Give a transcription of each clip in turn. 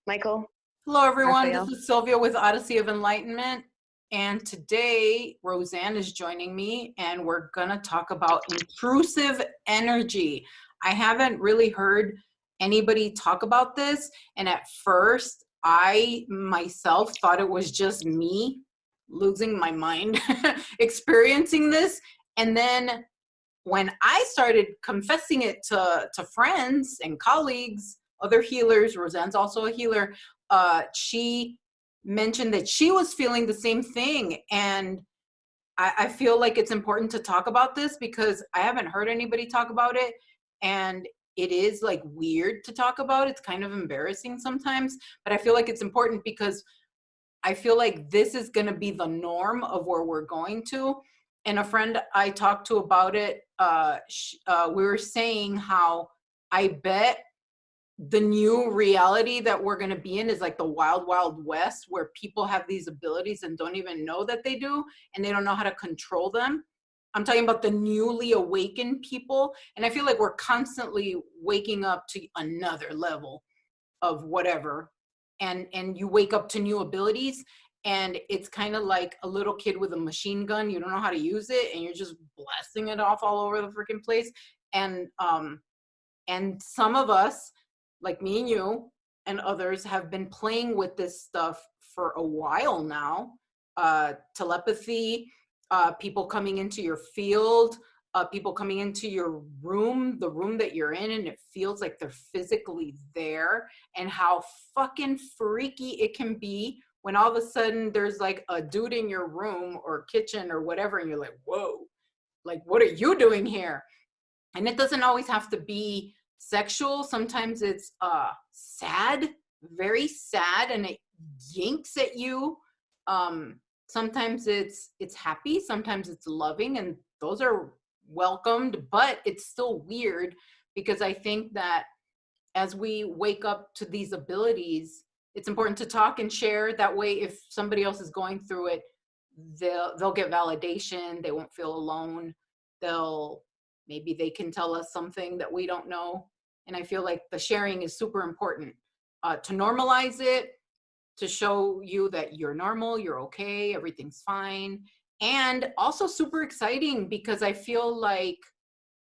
Michael, Hello, everyone. This Raphael. is Sylvia with Odyssey of Enlightenment. And today, Roseanne is joining me, and we're going to talk about intrusive energy. I haven't really heard anybody talk about this. And at first, I myself thought it was just me losing my mind experiencing this. And then when I started confessing it to friends and colleagues, other healers, Roseanne's also a healer, she mentioned that she was feeling the same thing. And I feel like it's important to talk about this because I haven't heard anybody talk about it. And it is like weird to talk about. It's kind of embarrassing sometimes, but I feel like it's important because I feel like this is going to be the norm of where we're going to. And a friend I talked to about it, we were saying how I bet the new reality that we're going to be in is like the wild, wild west, where people have these abilities and don't even know that they do, and they don't know how to control them. I'm talking about the newly awakened people. And I feel like we're constantly waking up to another level of whatever. And you wake up to new abilities, and it's kind of like a little kid with a machine gun. You don't know how to use it, and you're just blasting it off all over the freaking place. And some of us, like me and you and others, have been playing with this stuff for a while now. Telepathy, people coming into your field, people coming into your room, the room that you're in, and it feels like they're physically there, and how fucking freaky it can be when all of a sudden there's like a dude in your room or kitchen or whatever, and you're like, whoa, like, what are you doing here? And it doesn't always have to be sexual. Sometimes it's sad, very sad, and it yanks at you. Sometimes it's happy, sometimes it's loving, and those are welcomed, but it's still weird because I think that as we wake up to these abilities, it's important to talk and share. That way, if somebody else is going through it, they'll get validation. They won't feel alone. Maybe they can tell us something that we don't know. And I feel like the sharing is super important, to normalize it, to show you that you're normal, you're okay, everything's fine. And also super exciting because I feel like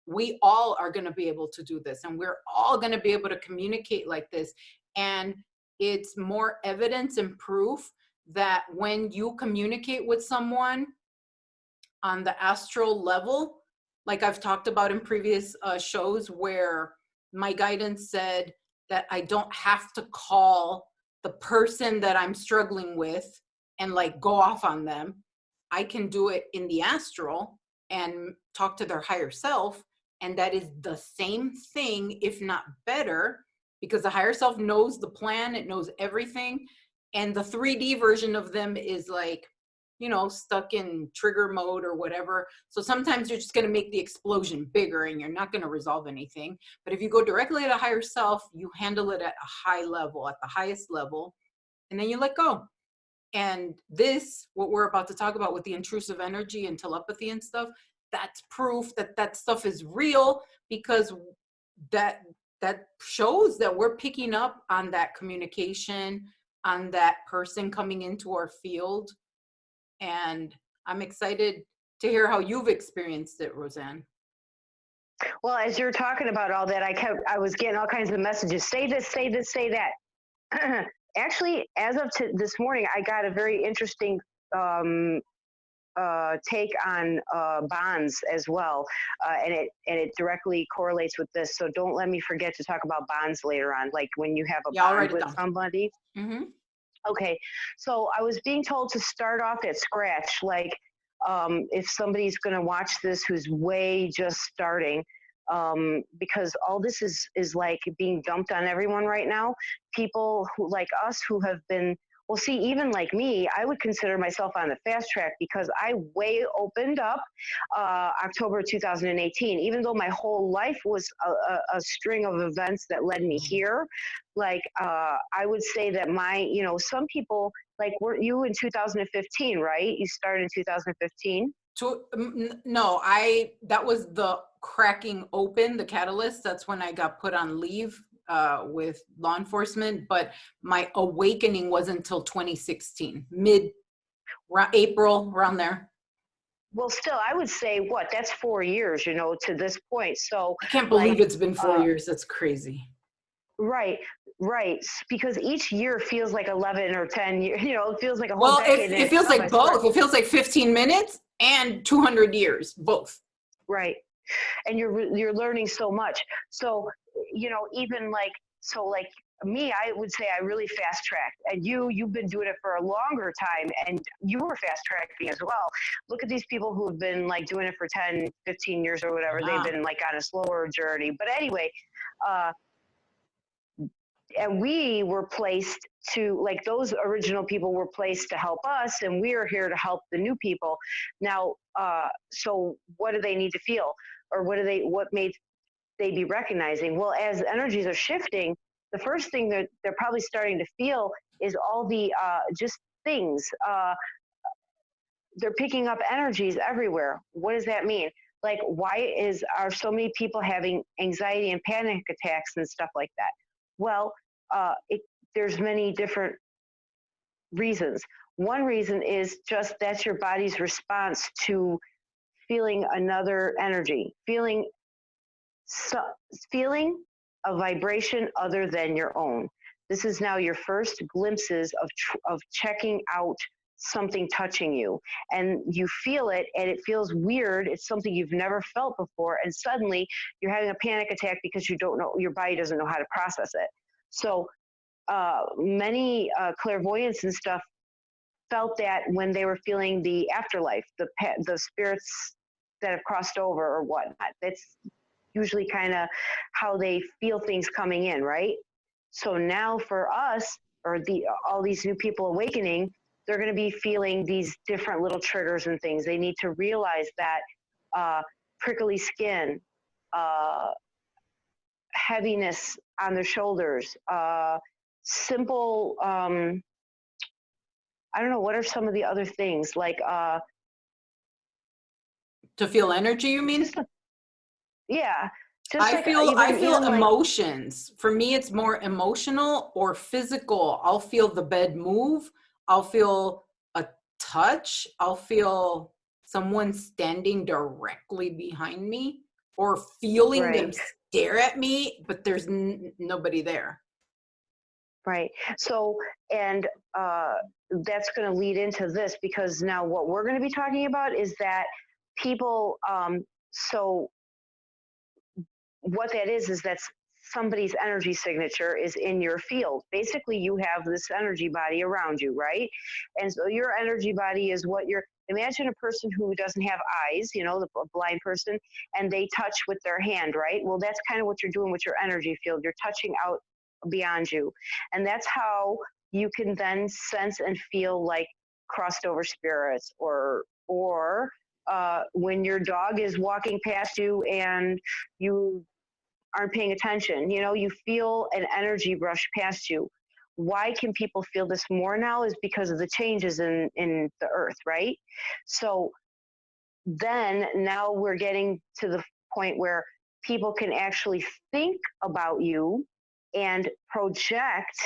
we all are going to be able to do this, and we're all going to be able to communicate like this. And it's more evidence and proof that when you communicate with someone on the astral level, like I've talked about in previous shows, where my guidance said that I don't have to call the person that I'm struggling with and like go off on them. I can do it in the astral and talk to their higher self. And that is the same thing, if not better, because the higher self knows the plan, it knows everything. And the 3D version of them is like, stuck in trigger mode or whatever. So sometimes you're just going to make the explosion bigger and you're not going to resolve anything. But if you go directly at a higher self, you handle it at a high level, at the highest level, and then you let go. And this, what we're about to talk about with the intrusive energy and telepathy and stuff, that's proof that that stuff is real, because that shows that we're picking up on that communication, on that person coming into our field. And I'm excited to hear how you've experienced it, Roseanne. Well, as you're talking about all that, I was getting all kinds of messages. Say this, say this, say that. Actually, as of this morning, I got a very interesting take on bonds as well, and it directly correlates with this. So don't let me forget to talk about bonds later on, like when you have a bond with somebody. Mm-hmm. Okay, so I was being told to start off at scratch, like if somebody's going to watch this who's way just starting, because all this is like being dumped on everyone right now. People who, like us, who have been, well, see, even like me, I would consider myself on the fast track because I way opened up October 2018, even though my whole life was a string of events that led me here. Like, I would say that some people, like, were you in 2015, right? You started in 2015? No, that was the cracking open, the catalyst. That's when I got put on leave with law enforcement, but my awakening wasn't until 2016, mid April, around there. Well, still, I would say that's 4 years, to this point. So I can't like, believe it's been 4 years. That's crazy. right, right. Because each year feels like 11 or 10 years, it feels like a whole Well, decade. it feels like both. It feels like 15 minutes and 200 years, both. Right. And you're learning so much. So, even like me, I would say I really fast tracked, and you've been doing it for a longer time, and you were fast tracking as well. Look at these people who have been like doing it for 10, 15 years or whatever. They've been like on a slower journey. But anyway, and we were placed to, like, those original people were placed to help us, and we are here to help the new people now. So what do they need to feel, or what made they be recognizing? Well, as energies are shifting, the first thing that they're probably starting to feel is all the just things. They're picking up energies everywhere. What does that mean? Like, why are so many people having anxiety and panic attacks and stuff like that? Well, there's many different reasons. One reason is just that's your body's response to feeling another energy, feeling a vibration other than your own. This is now your first glimpses of checking out something touching you, and you feel it, and it feels weird. It's something you've never felt before, and suddenly you're having a panic attack because you don't know, your body doesn't know how to process it. So many clairvoyants and stuff felt that when they were feeling the afterlife, the spirits that have crossed over or whatnot. That's usually kind of how they feel things coming in, right? So now for us, or all these new people awakening, they're going to be feeling these different little triggers and things. They need to realize that prickly skin, heaviness on their shoulders, simple, I don't know, what are some of the other things? Like, to feel energy, you mean? Yeah. I feel emotions. For me, it's more emotional or physical. I'll feel the bed move. I'll feel a touch. I'll feel someone standing directly behind me, or feeling them stare at me, but there's nobody there. Right. So, and that's going to lead into this, because now what we're going to be talking about is that people, so what that is that's somebody's energy signature is in your field. Basically, you have this energy body around you, right? And so your energy body is imagine a person who doesn't have eyes, the blind person, and they touch with their hand, right? Well, that's kind of what you're doing with your energy field. You're touching out beyond you. And that's how you can then sense and feel like crossed over spirits, or when your dog is walking past you and you aren't paying attention, you feel an energy rush past you. Why can people feel this more now is because of the changes in the earth, right? So then now we're getting to the point where people can actually think about you and project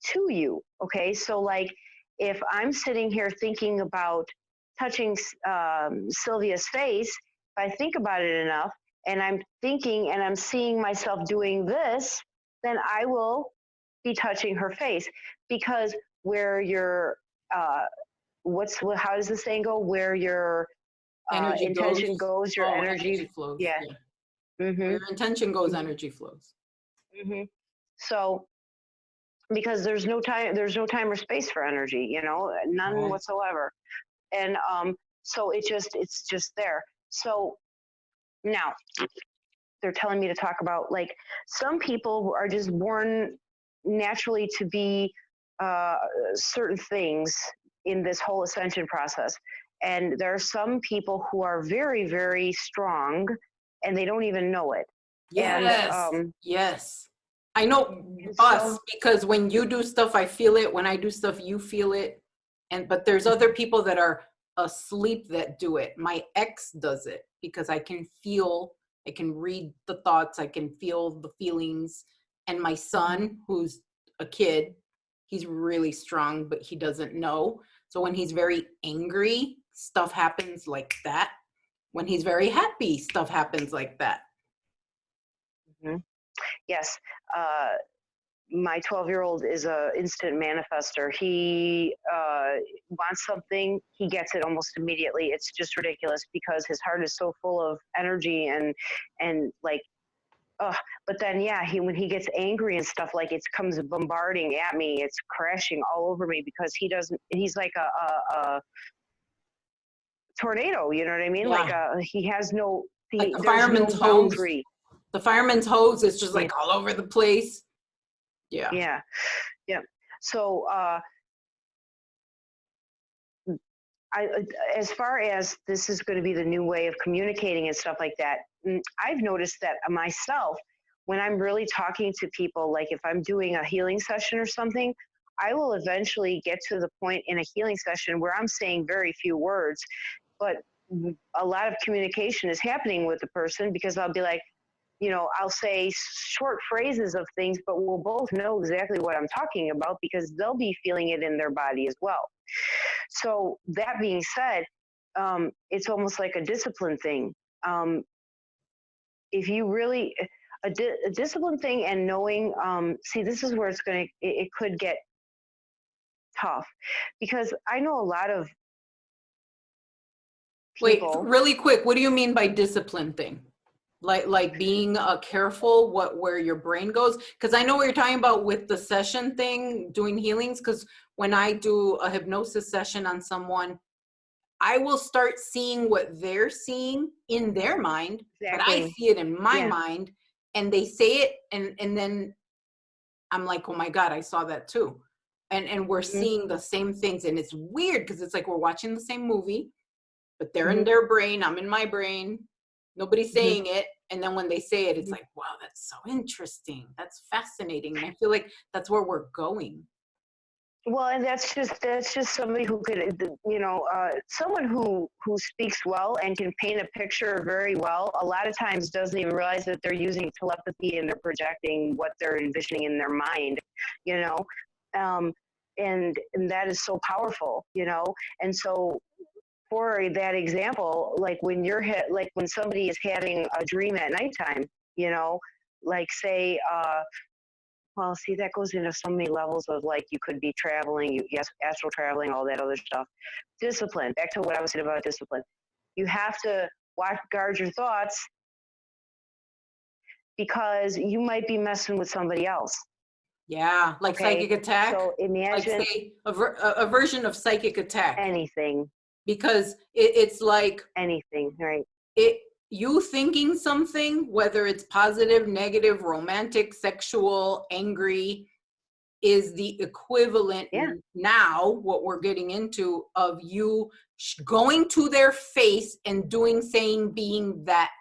to you. Okay, so like if I'm sitting here thinking about touching Sylvia's face, if I think about it enough and I'm thinking and I'm seeing myself doing this, then I will be touching her face, because where your how does the saying go? Where your intention goes, your energy flows. Yeah. Mm-hmm. Where your intention goes, energy flows. Mm-hmm. So, because there's no time or space for energy, none whatsoever. And so it's just there. So now they're telling me to talk about, like, some people are just born naturally to be certain things in this whole ascension process. And there are some people who are very, very strong and they don't even know it. Yes. And, yes. I know us, because when you do stuff, I feel it. When I do stuff, you feel it. But there's other people that are asleep that do it. My ex does it because I can read the thoughts. I can feel the feelings. And my son, who's a kid, he's really strong, but he doesn't know. So when he's very angry, stuff happens like that. When he's very happy, stuff happens like that. Mm-hmm. Yes. My 12-year-old is a instant manifester. He wants something, he gets it almost immediately. It's just ridiculous because his heart is so full of energy and like, but then yeah, when he gets angry and stuff, like it comes bombarding at me. It's crashing all over me because he's like a tornado. You know what I mean? Yeah. Like he has no. Like the There's no fireman's hose. boundary. The fireman's hose is just like all over the place. Yeah. Yeah. Yeah. So as far as this is going to be the new way of communicating and stuff like that, I've noticed that myself, when I'm really talking to people, like if I'm doing a healing session or something, I will eventually get to the point in a healing session where I'm saying very few words, but a lot of communication is happening with the person because I'll be like, I'll say short phrases of things, but we'll both know exactly what I'm talking about because they'll be feeling it in their body as well. So that being said, it's almost like a discipline thing. If you really, a discipline thing and knowing, see, this is where it could get tough because I know a lot of people. Wait, really quick, what do you mean by discipline thing? Like being careful where your brain goes? Because I know what you're talking about with the session thing, doing healings, because when I do a hypnosis session on someone, I will start seeing what they're seeing in their mind, but I see it in my mind, and they say it, and then I'm like, oh my God, I saw that too. And we're seeing the same things, and it's weird because it's like we're watching the same movie, but they're in their brain, I'm in my brain, nobody's saying it, and then when they say it, it's like, wow, that's so interesting, that's fascinating, and I feel like that's where we're going. Well, and that's just somebody who could, someone who speaks well and can paint a picture very well. A lot of times doesn't even realize that they're using telepathy and they're projecting what they're envisioning in their mind, and that is so powerful, And so, for that example, like when like when somebody is having a dream at nighttime, like say. Well, see, that goes into so many levels of like you could be traveling, yes, astral traveling, all that other stuff. Discipline. Back to what I was saying about discipline. You have to guard your thoughts because you might be messing with somebody else. Yeah, like psychic attack. So imagine like say a version of psychic attack. Anything. Because it's like anything, right? You thinking something, whether it's positive, negative, romantic, sexual, angry, is the equivalent now, what we're getting into, of you going to their face and being that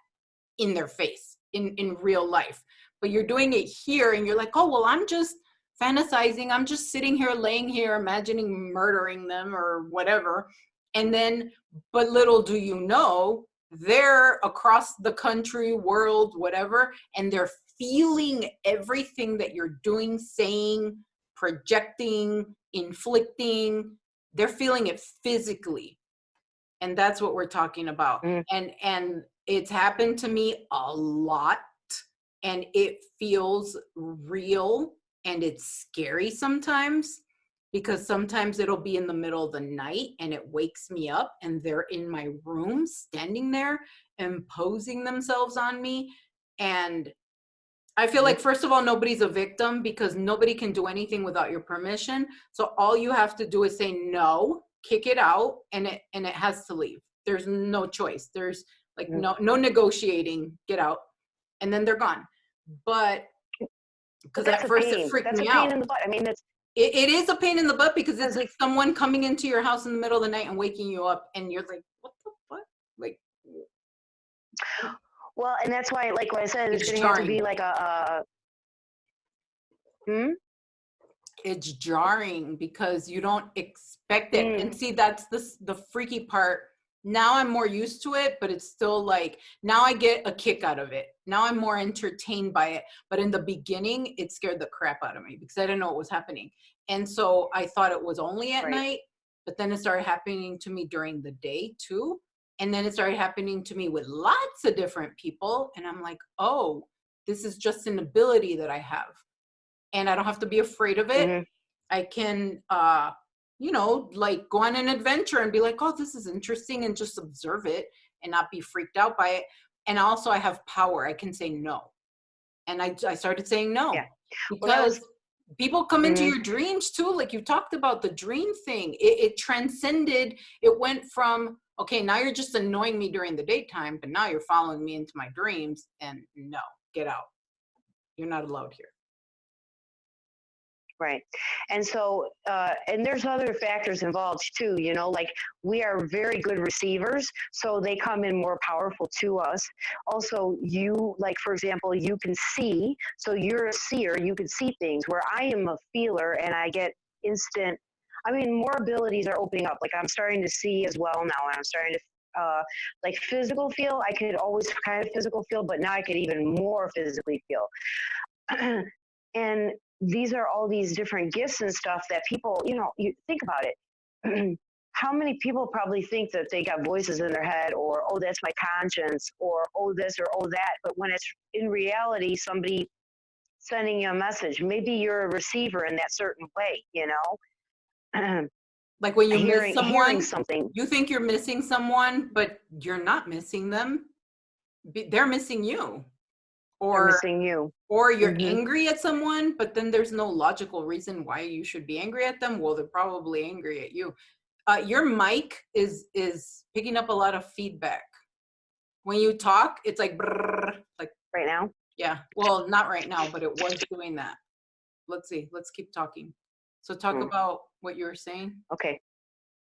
in their face in real life. But you're doing it here and you're like, oh, well, I'm just fantasizing. I'm just sitting here, laying here, imagining murdering them or whatever. And then, but little do you know, they're across the country, world, whatever, and they're feeling everything that you're doing, saying, projecting, inflicting. They're feeling it physically. And that's what we're talking about. And it's happened to me a lot, and it feels real, and it's scary sometimes, because sometimes it'll be in the middle of the night and it wakes me up and they're in my room standing there imposing themselves on me. And I feel like, first of all, nobody's a victim because nobody can do anything without your permission. So all you have to do is say no, kick it out, and it has to leave. There's no choice. There's like no negotiating, get out. And then they're gone. But because at first it freaked me out. In the butt. I mean, it is a pain in the butt because it's like someone coming into your house in the middle of the night and waking you up, and you're like, what the fuck? Like, well, and that's why, like what I said, it's going to have to be like it's jarring because you don't expect it. And see, that's the freaky part Now I'm more used to it, but it's still like, now I get a kick out of it. Now I'm more entertained by it. But in the beginning, it scared the crap out of me because I didn't know what was happening. And so I thought it was only at Right. night, but then it started happening to me during the day too. And then it started happening to me with lots of different people. And I'm like, oh, this is just an ability that I have. And I don't have to be afraid of it. Mm-hmm. I can, you know, like go on an adventure and be like, oh, this is interesting, and just observe it and not be freaked out by it. And also, I have power. I can say no. And I started saying no Yeah. When I because was, people come into mm-hmm. your dreams too. Like you talked about the dream thing, it transcended. It went from, okay, now you're just annoying me during the daytime, but now you're following me into my dreams. And no, get out. You're not allowed here. Right. And so, and there's other factors involved too, you know, like we are very good receivers, so they come in more powerful to us. Also, you, like, for example, you can see, so you're a seer, you can see things where I am a feeler and I get instant, I mean, more abilities are opening up. Like I'm starting to see as well now, and I'm starting to, like physical feel. I could always kind of physical feel, but now I could even more physically feel. And these are all these different gifts and stuff that people, you know, you think about it. How many people probably think that they got voices in their head, or, oh, that's my conscience, or, oh, this, or, oh, that. But when it's in reality, somebody sending you a message, maybe you're a receiver in that certain way, you know, Like when you miss hearing someone, something. you think you're missing someone, but you're not missing them. They're missing you. They're Or missing you. you're Mm-hmm. angry at someone, but then there's no logical reason why you should be angry at them. Well, they're probably angry at you. Your mic is picking up a lot of feedback. When you talk, it's like brrr, like Right now. yeah. Well, not right now, but it was doing that. Let's see. Let's keep talking. So talk about what you were saying. Okay.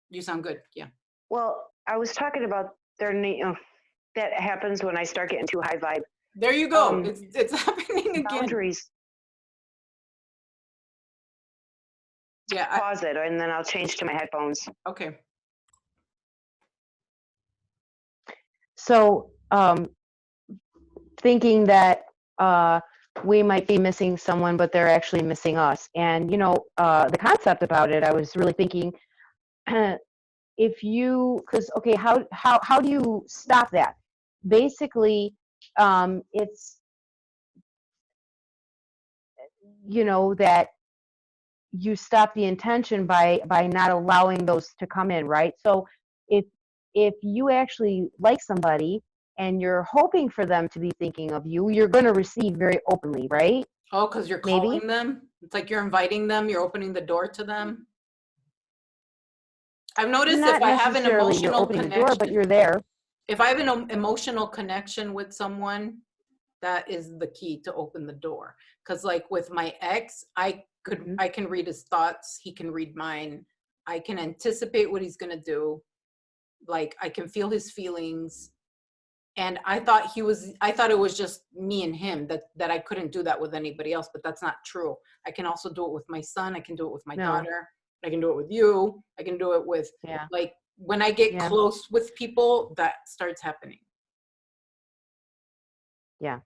You sound good. Yeah. Well, I was talking about that happens when I start getting too high vibe. There you go. It's happening again. Boundaries. Yeah. Pause it, and then I'll change to my headphones. Okay. So, thinking that we might be missing someone, but they're actually missing us. And, you know, the concept about it, I was really thinking, if you, because, okay, how do you stop that? Basically, it's, you know, that you stop the intention by not allowing those to come in, right? So if you actually like somebody and you're hoping for them to be thinking of you, you're going to receive very openly, right? Oh, because you're calling them. It's like you're inviting them. You're opening the door to them. I've noticed Not if I have an necessarily you're emotional opening connection, the door, but you're there. if I have an emotional connection with someone, that is the key to open the door. Because like with my ex, I can read his thoughts. He can read mine. I can anticipate what he's gonna do. Like I can feel his feelings. And I thought it was just me and him, that I couldn't do that with anybody else, but that's not true. I can also do it with my son. I can do it with my daughter. I can do it with you. I can do it with like when I get close with people, that starts happening. Yeah,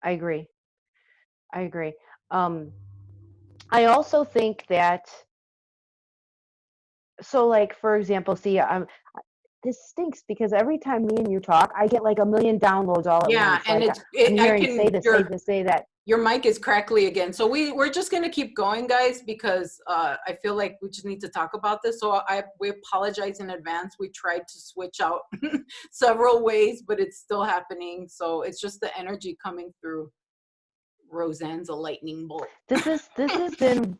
I agree. I also think that, so like, for example, see, this stinks because every time me and you talk, I get like a million downloads all at once. And like, I'm hearing say this, say that. Your mic is crackly again. So we're just going to keep going, guys, because I feel like we just need to talk about this. So we apologize in advance. We tried to switch out several ways, but it's still happening. So it's just the energy coming through. Roseanne's a lightning bolt. This has been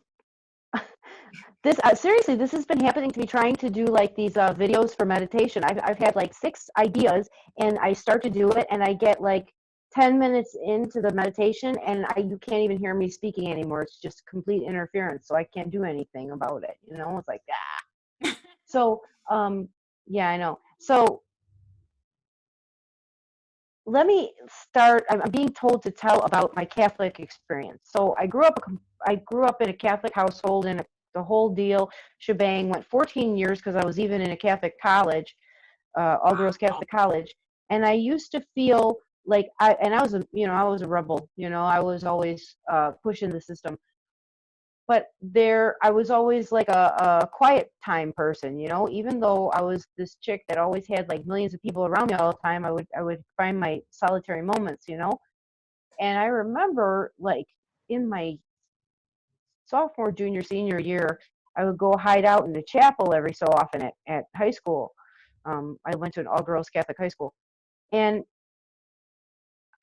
seriously, this has been happening to me, trying to do like these videos for meditation. I've had like 6 ideas, and I start to do it, and I get like 10 minutes into the meditation, and you can't even hear me speaking anymore. It's just complete interference, so I can't do anything about it. You know, it's like So, yeah, I know. So let me start. I'm being told to tell about my Catholic experience. So I grew up in a Catholic household, and the whole deal shebang. Went 14 years because I was even in a Catholic college. all girls Catholic college, and I used to feel like I was I was a rebel. I was always pushing the system, but I was always like a quiet time person. Even though I was this chick that always had like millions of people around me all the time, I would find my solitary moments. And I remember like in my sophomore, junior, senior year, I would go hide out in the chapel every so often at high school. I went to an all girls Catholic high school. And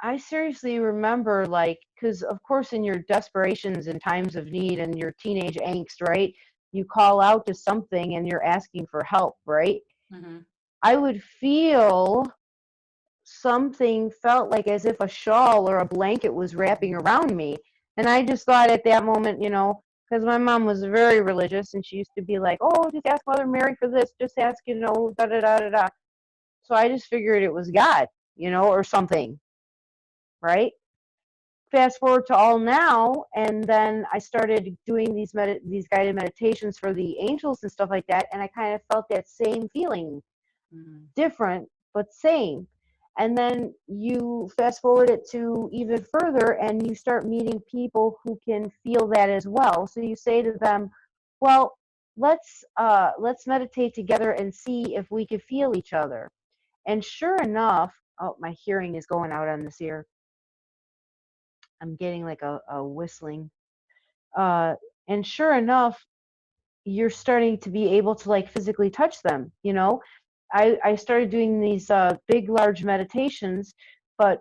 I seriously remember, like, because of course, in your desperations and times of need and your teenage angst, right, you call out to something and you're asking for help, right? Mm-hmm. I would feel something felt like as if a shawl or a blanket was wrapping around me. And I just thought at that moment, because my mom was very religious and she used to be like, oh, just ask Mother Mary for this, just ask, da da da da da. So I just figured it was God, or something, right? Fast forward to all now, and then I started doing these guided meditations for the angels and stuff like that, and I kind of felt that same feeling, different but same. And then you fast forward it to even further, and you start meeting people who can feel that as well. So you say to them, "Well, let's meditate together and see if we can feel each other." And sure enough, oh, my hearing is going out on this ear. I'm getting like a whistling. Uh, and sure enough, you're starting to be able to like physically touch them. I started doing these big, large meditations, but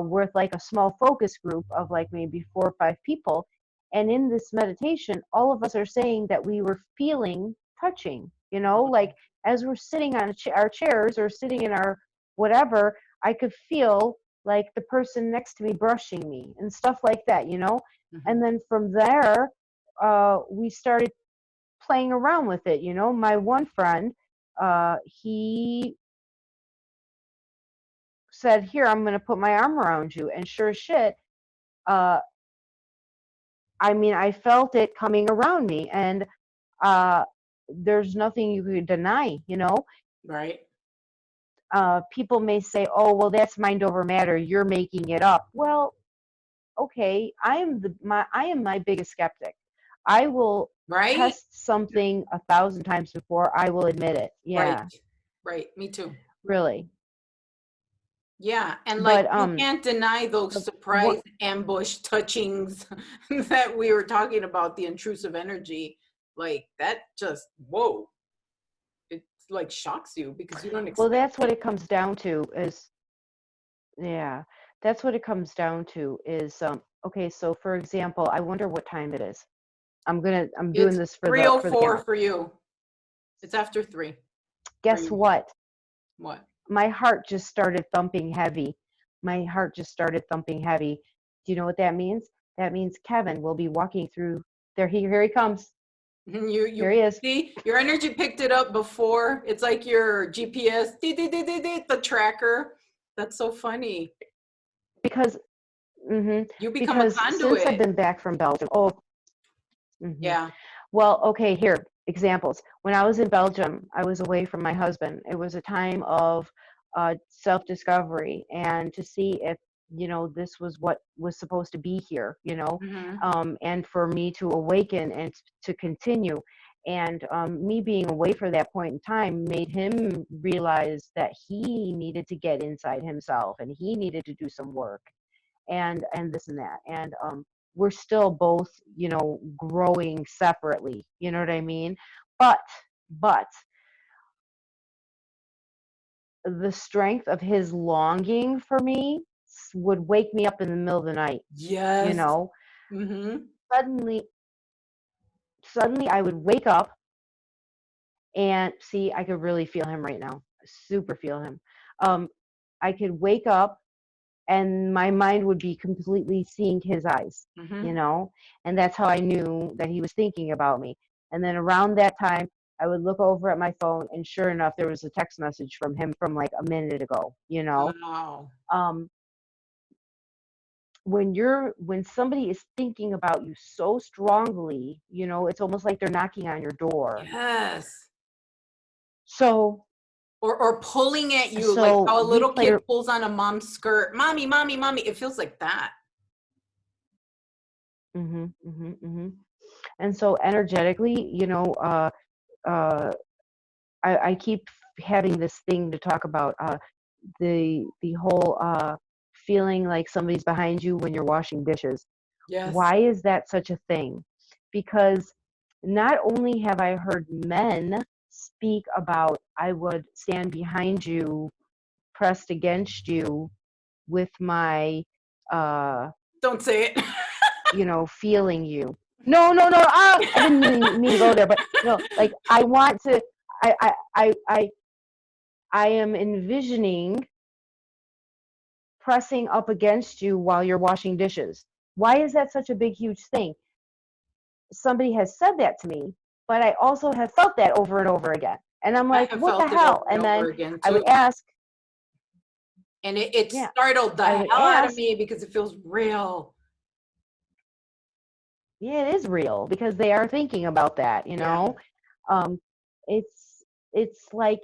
with like a small focus group of like maybe 4 or 5 people. And in this meditation, all of us are saying that we were feeling touching, like as we're sitting on our chairs or sitting in our whatever, I could feel like the person next to me brushing me and stuff like that. Mm-hmm. And then from there, we started playing around with it. My one friend, he said, "Here, I'm going to put my arm around you," and sure as shit, uh, I mean, I felt it coming around me, and uh, there's nothing you could deny. Right. People may say, "Oh, well, that's mind over matter. You're making it up." Well, okay, I am my biggest skeptic. I will Right. test something 1,000 times before I will admit it. Right. Yeah, Right. Me too. really. Yeah, and like But you can't deny those surprise what ambush touchings that we were talking about, the intrusive energy. Like that just whoa. It like shocks you because you don't Well, expect that's what it comes down to is, yeah, that's what it comes down to is, okay, so for example, I wonder what time it is. I'm doing it's this for the 3:04 camera. for you. It's after 3 for Guess you. what? What? My heart just started thumping heavy. My heart just started thumping heavy. Do you know what that means? That means Kevin will be walking through there. Here he comes. You Here he is. see your energy picked it up before. It's like your GPS, the tracker. That's so funny. Because You become a because since I've conduit. been back from Belgium, oh, mhm. Yeah. Well, okay, here, examples. When I was in Belgium, I was away from my husband. It was a time of self-discovery and to see if, this was what was supposed to be here, Mm-hmm. and for me to awaken and to continue. And me being away for that point in time made him realize that he needed to get inside himself and he needed to do some work and this and that. And we're still both, growing separately. You know what I mean? But the strength of his longing for me would wake me up in the middle of the night. You Yes. know, Mm-hmm. suddenly, suddenly I would wake up and see. I could really feel him right now. Super feel him. Um, I could wake up and my mind would be completely seeing his eyes, Mm-hmm. and that's how I knew that he was thinking about me. And then around that time, I would look over at my phone, and sure enough, there was a text message from him from like a minute ago. Wow. Um, when somebody is thinking about you so strongly, it's almost like they're knocking on your door. Yes. So or pulling at you, like So how a we little play. kid pulls on a mom's skirt. Mommy, mommy, mommy. It feels like that. Mm-hmm, mm-hmm, mm-hmm. And so energetically, uh, I keep having this thing to talk about the whole feeling like somebody's behind you when you're washing dishes. Yes. Why is that such a thing? Because not only have I heard men speak about, I would stand behind you, pressed against you with my, uh, Don't say it. feeling you. No, no, no. I didn't mean to go there, but like I want to. I am envisioning pressing up against you while you're washing dishes. Why is that such a big, huge thing? Somebody has said that to me, but I also have felt that over and over again. And I'm I like, have what the felt it over hell? and And then over again I too. would ask, And it yeah, startled the I hell would out of ask, me because it feels real. yeah, it is real because they are thinking about that, Yeah. Um, it's like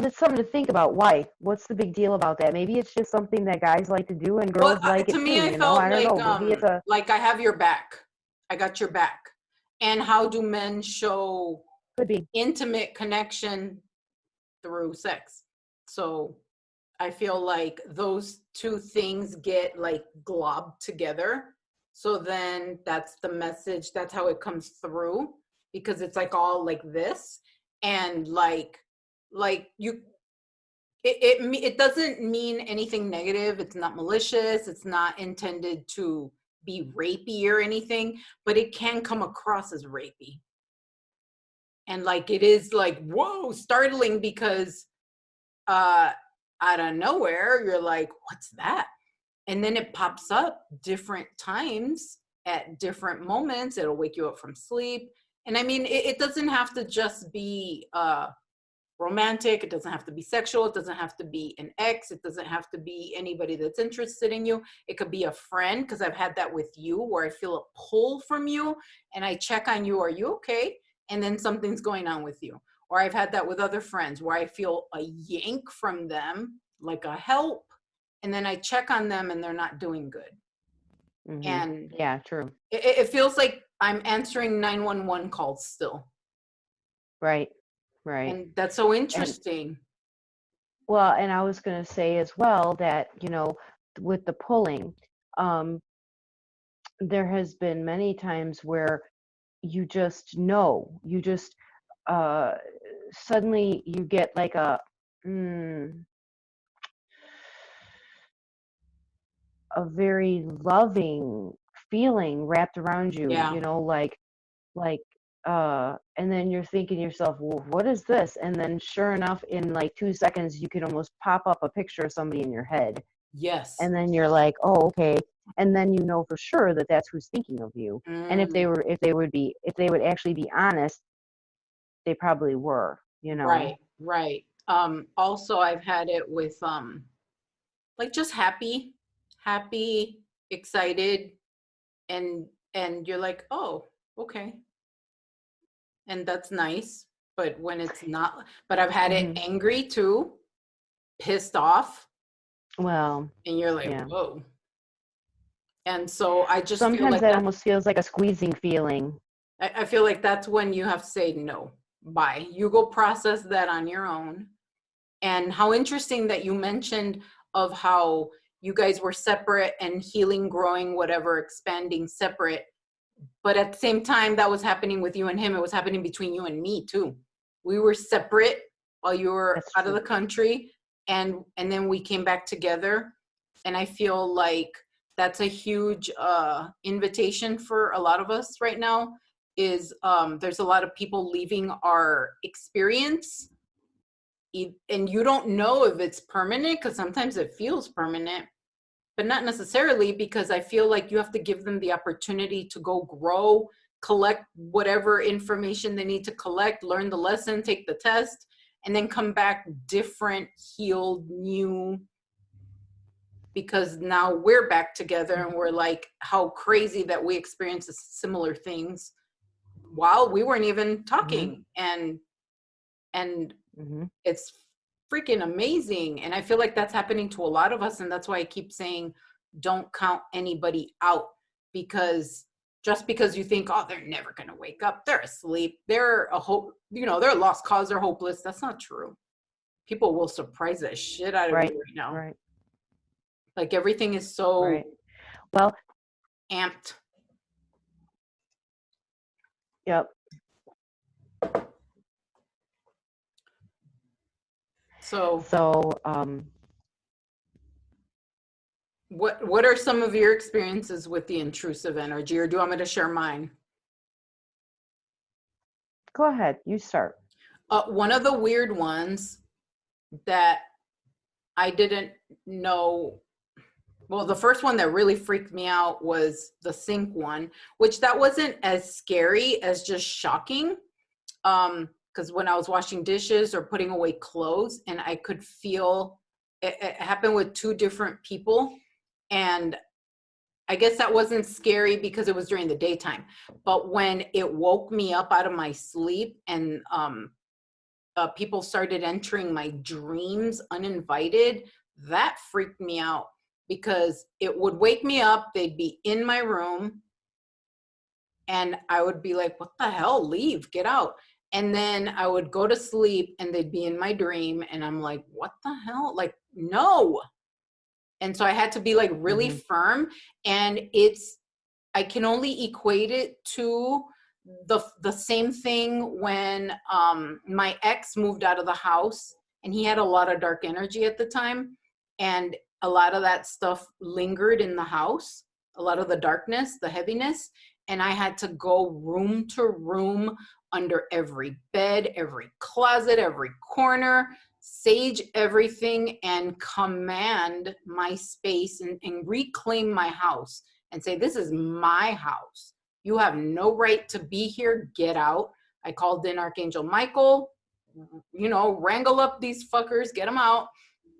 that's something to think about. Why? What's the big deal about that? Maybe it's just something that guys like to do and Well, girls like to it me, too, I felt I don't know. Maybe it's a, like I have your back. I got your back. And how do men show could be. intimate connection through sex? So I feel like those two things get like globbed together. So then that's the message. That's how it comes through, because it's like all like this. And like you, it doesn't mean anything negative. It's not malicious. It's not intended to be rapey or anything, but it can come across as rapey. And like it is like, whoa, startling, because uh out of nowhere you're like, what's that? And then it pops up different times at different moments. It'll wake you up from sleep. And I mean, it doesn't have to just be romantic. It doesn't have to be sexual. It doesn't have to be an ex. It doesn't have to be anybody that's interested in you. It could be a friend, because I've had that with you where I feel a pull from you and I check on you. Are you okay? And then something's going on with you. Or I've had that with other friends where I feel a yank from them, like a help. And then I check on them and they're not doing good. Mm-hmm. And Yeah, true. it feels like I'm answering 911 calls still. Right, right. And that's so And interesting. well, and I was going to say as well that, with the pulling, um, there has been many times where you just uh, suddenly you get like mm, a very loving feeling wrapped around you, Yeah. like and then you're thinking to yourself, well, what is this? And then sure enough, in like 2 seconds you can almost pop up a picture of somebody in your head, Yes. and then you're like, oh, okay. And then you know for sure that that's who's thinking of you. And Mm, if they would actually be honest, they probably were, right, right. Also I've had it with like just happy, excited, and you're like, oh, okay. And that's nice. But when it's not, but I've had it hmm angry too, pissed off, well, and you're like, yeah, whoa. And so I just feel sometimes like that that, almost feels like a squeezing feeling. I feel like that's when you have to say no. Bye. You go process that on your own. And how interesting that you mentioned of how you guys were separate and healing, growing, whatever, expanding separate. But at the same time, that was happening with you and him. It was happening between you and me too. We were separate while you were That's out of true. the country, and then we came back together. And I feel like that's a huge invitation for a lot of us right now. Is there's a lot of people leaving our experience, and you don't know if it's permanent, because sometimes it feels permanent, but not necessarily, because I feel like you have to give them the opportunity to go grow, collect whatever information they need to collect, learn the lesson, take the test, and then come back different, healed, new, because now we're back together and we're like, how crazy that we experienced similar things while we weren't even Mm-hmm. talking. And And Mm-hmm. it's freaking amazing. And I feel like that's happening to a lot of us. And that's why I keep saying, don't count anybody out, because just because you think, oh, they're never going to wake up, they're asleep, they're a hope, they're a lost cause, they're hopeless. That's not true. People will surprise the shit out of Right. you right now. Right. Like everything is so Right. Well, amped. yep. So So, what are some of your experiences with the intrusive energy, or do you want me to share mine? go ahead. You start. One of the weird ones that I didn't know, well, the first one that really freaked me out was the sink one, which that wasn't as scary as just shocking. Because when I was washing dishes or putting away clothes, and I could feel it happened with two different people. And I guess that wasn't scary because it was during the daytime. But when it woke me up out of my sleep, and people started entering my dreams uninvited, that freaked me out, because it would wake me up, they'd be in my room, and I would be like, what the hell, leave, get out. And then I would go to sleep and they'd be in my dream, and I'm like, what the hell, like, no. And so I had to be like really firm. And I can only equate it to the same thing when my ex moved out of the house, and he had a lot of dark energy at the time, and a lot of that stuff lingered in the house, a lot of the darkness, the heaviness, and I had to go room to room, under every bed, every closet, every corner, sage everything, and command my space, and reclaim my house, and say, this is my house. You have no right to be here. Get out. I called in Archangel Michael, wrangle up these fuckers, get them out.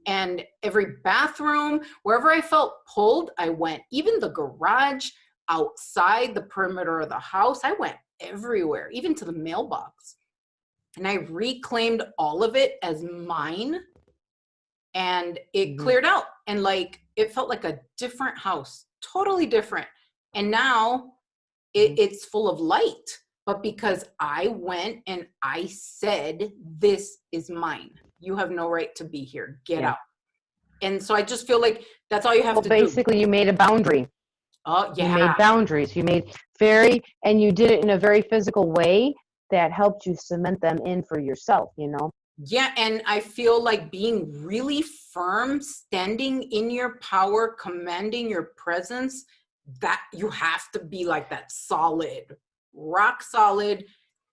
And every bathroom, wherever I felt pulled, I went. Even the garage, outside the perimeter of the house, I went everywhere, even to the mailbox. And I reclaimed all of it as mine, and it cleared out. And like, it felt like a different house, totally different. And now it's full of light, but because I went and I said, this is mine. You have no right to be here. Get out. And so I just feel like that's all you have to do. Basically, you made a boundary. Oh, yeah. You made boundaries. You made and you did it in a very physical way that helped you cement them in for yourself, Yeah, and I feel like being really firm, standing in your power, commanding your presence, that you have to be like that, solid, rock solid.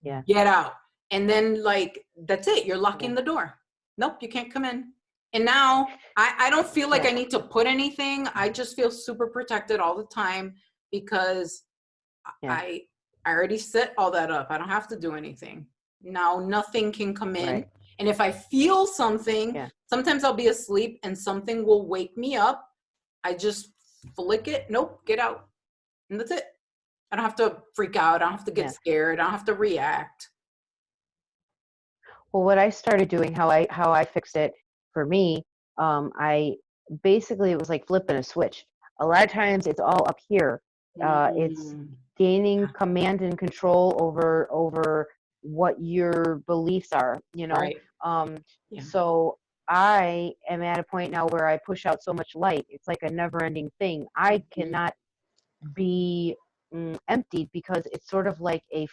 Yeah. Get out. And then like, that's it. You're locking the door. Nope, you can't come in. And now I don't feel like I need to put anything. I just feel super protected all the time, because I already set all that up. I don't have to do anything. Now nothing can come in. Right. And if I feel something, sometimes I'll be asleep and something will wake me up. I just flick it. Nope, get out. And that's it. I don't have to freak out. I don't have to get scared. I don't have to react. Well, what I started doing, how I fixed it for me, I basically, it was like flipping a switch. A lot of times it's all up here. It's gaining command and control over what your beliefs are, Right. So I am at a point now where I push out so much light. It's like a never-ending thing. I cannot be emptied, because it's sort of like a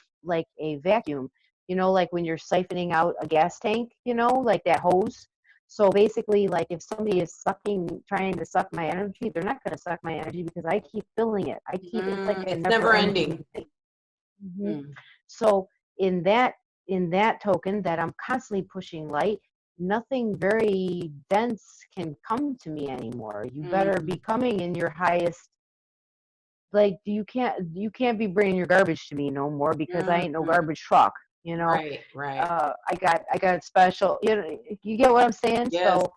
vacuum, like when you're siphoning out a gas tank, like that hose. So basically, like if somebody is trying to suck my energy, they're not going to suck my energy, because I keep filling it. It's like a never ending thing. So in that token, that I'm constantly pushing light, nothing very dense can come to me anymore. You better be coming in your highest. Like, you can't be bringing your garbage to me no more, because I ain't no garbage truck, Right. I got special, you get what I'm saying? Yes. So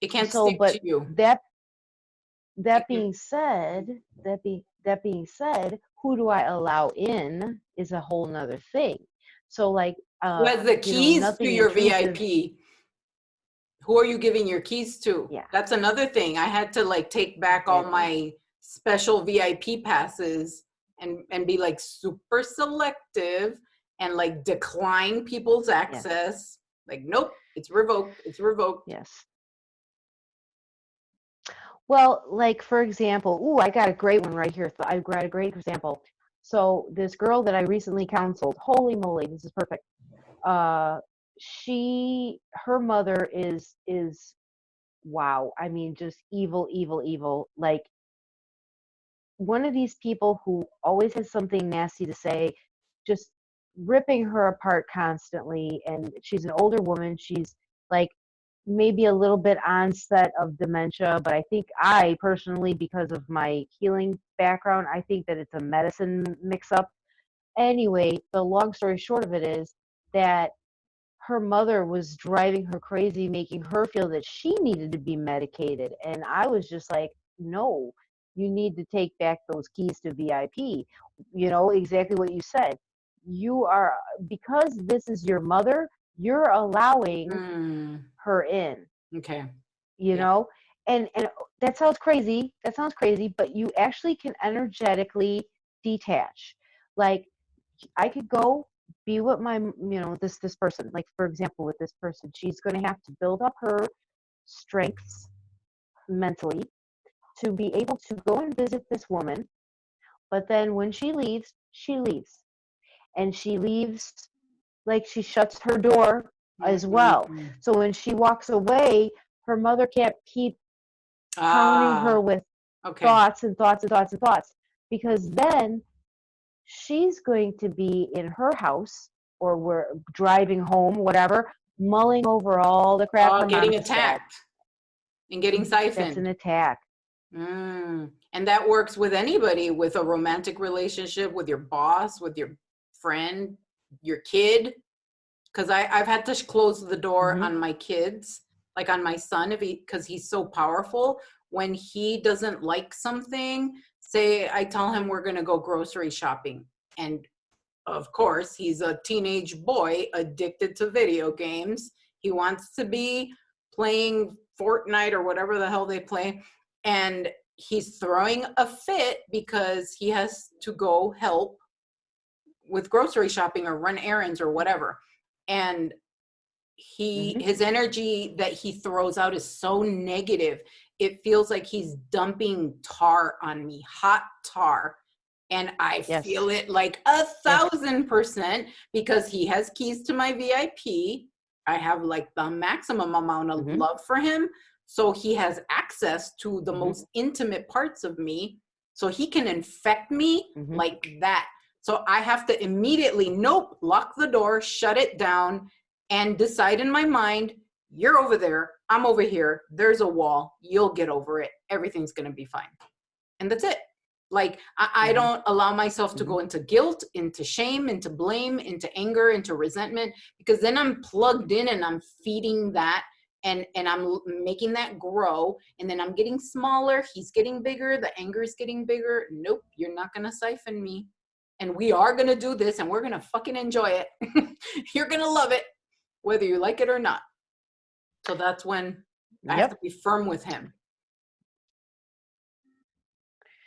it can't stick to you. That being said, who do I allow in is a whole nother thing. So like, Who has the you know, keys to nothing your intrusive. VIP? Who are you giving your keys to? Yeah. That's another thing. I had to like take back all Exactly. my special VIP passes and be like super selective and like decline people's access. Like, nope, it's revoked. It's revoked. Yes. Well, like for example, ooh, I got a great one right here. I got a great example. So this girl that I recently counseled, holy moly, this is perfect. Her mother is wow. I mean, just evil, evil, evil. Like one of these people who always has something nasty to say, just ripping her apart constantly. And she's an older woman. She's like maybe a little bit onset of dementia, but I personally, because of my healing background, I think that it's a medicine mix up. Anyway, the long story short of it is that her mother was driving her crazy, making her feel that she needed to be medicated. And I was just like, no, you need to take back those keys to VIP. You know, exactly what you said. You are, because this is your mother, you're allowing Mm, her in, okay. you Yeah. know? And that sounds crazy. That sounds crazy, but you actually can energetically detach. Like I could go be with my, this person. Like for example, with this person, she's going to have to build up her strengths mentally to be able to go and visit this woman. But then when she leaves, and she leaves like she shuts her door as well. Mm. So when she walks away, her mother can't keep pounding her Ah, with okay. thoughts and thoughts and thoughts and thoughts, because then she's going to be in her house, or we're driving home, whatever, mulling over all the crap Oh, her mom getting just said. attacked and getting That's an siphoned. attack. And that works with anybody, with a romantic relationship, with your boss, with your friend, your kid. Because I've had to close the door Mm-hmm. on my kids, like on my son, because he's so powerful. When he doesn't like something, say I tell him we're going to go grocery shopping. And of course, he's a teenage boy addicted to video games. He wants to be playing Fortnite or whatever the hell they play. And he's throwing a fit because he has to go help with grocery shopping or run errands or whatever. And Mm-hmm. his energy that he throws out is so negative. It feels like he's dumping tar on me, hot tar. And I Yes. feel it like Yes. 1,000% because he has keys to my VIP. I have like the maximum amount of Mm-hmm. love for him. So he has access to the Mm-hmm. most intimate parts of me. So he can infect me Mm-hmm. like that. So I have to immediately, nope, lock the door, shut it down, and decide in my mind, you're over there, I'm over here, there's a wall, you'll get over it, everything's going to be fine. And that's it. Like I Mm-hmm. don't allow myself to Mm-hmm. go into guilt, into shame, into blame, into anger, into resentment, because then I'm plugged in and I'm feeding that, and I'm making that grow, and then I'm getting smaller, he's getting bigger, the anger is getting bigger. Nope, you're not going to siphon me. And we are going to do this, and we're going to fucking enjoy it. You're going to love it, whether you like it or not. So that's when I have to Yep. be firm with him.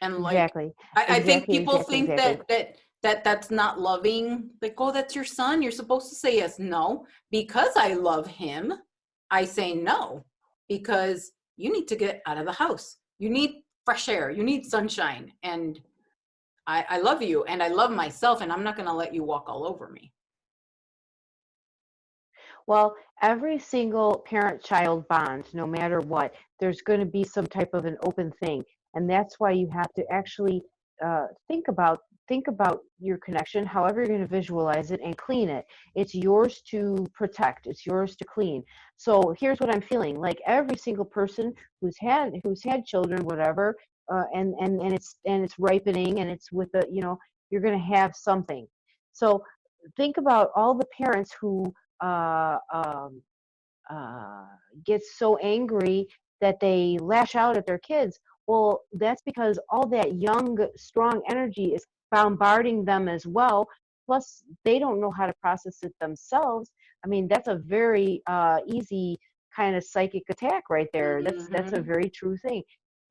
And like, Exactly. I think Exactly. people Exactly. think Exactly. that's not loving. Like, oh, that's your son, you're supposed to say yes. No, because I love him, I say no, because you need to get out of the house, you need fresh air, you need sunshine, and I love you and I love myself, and I'm not going to let you walk all over me. Well, every single parent-child bond, no matter what, there's going to be some type of an open thing, and that's why you have to actually uh, think about think about your connection, however you're going to visualize it, and clean it. It's yours to protect. It's yours to clean. So here's what I'm feeling: like every single person who's had children, whatever, and it's ripening, and it's with the you're going to have something. So think about all the parents who uh, um, uh, get so angry that they lash out at their kids. Well, that's because all that young, strong energy is bombarding them as well plus they don't know how to process it themselves. I mean, that's a very easy kind of psychic attack right there. That's a Mm-hmm. very true thing.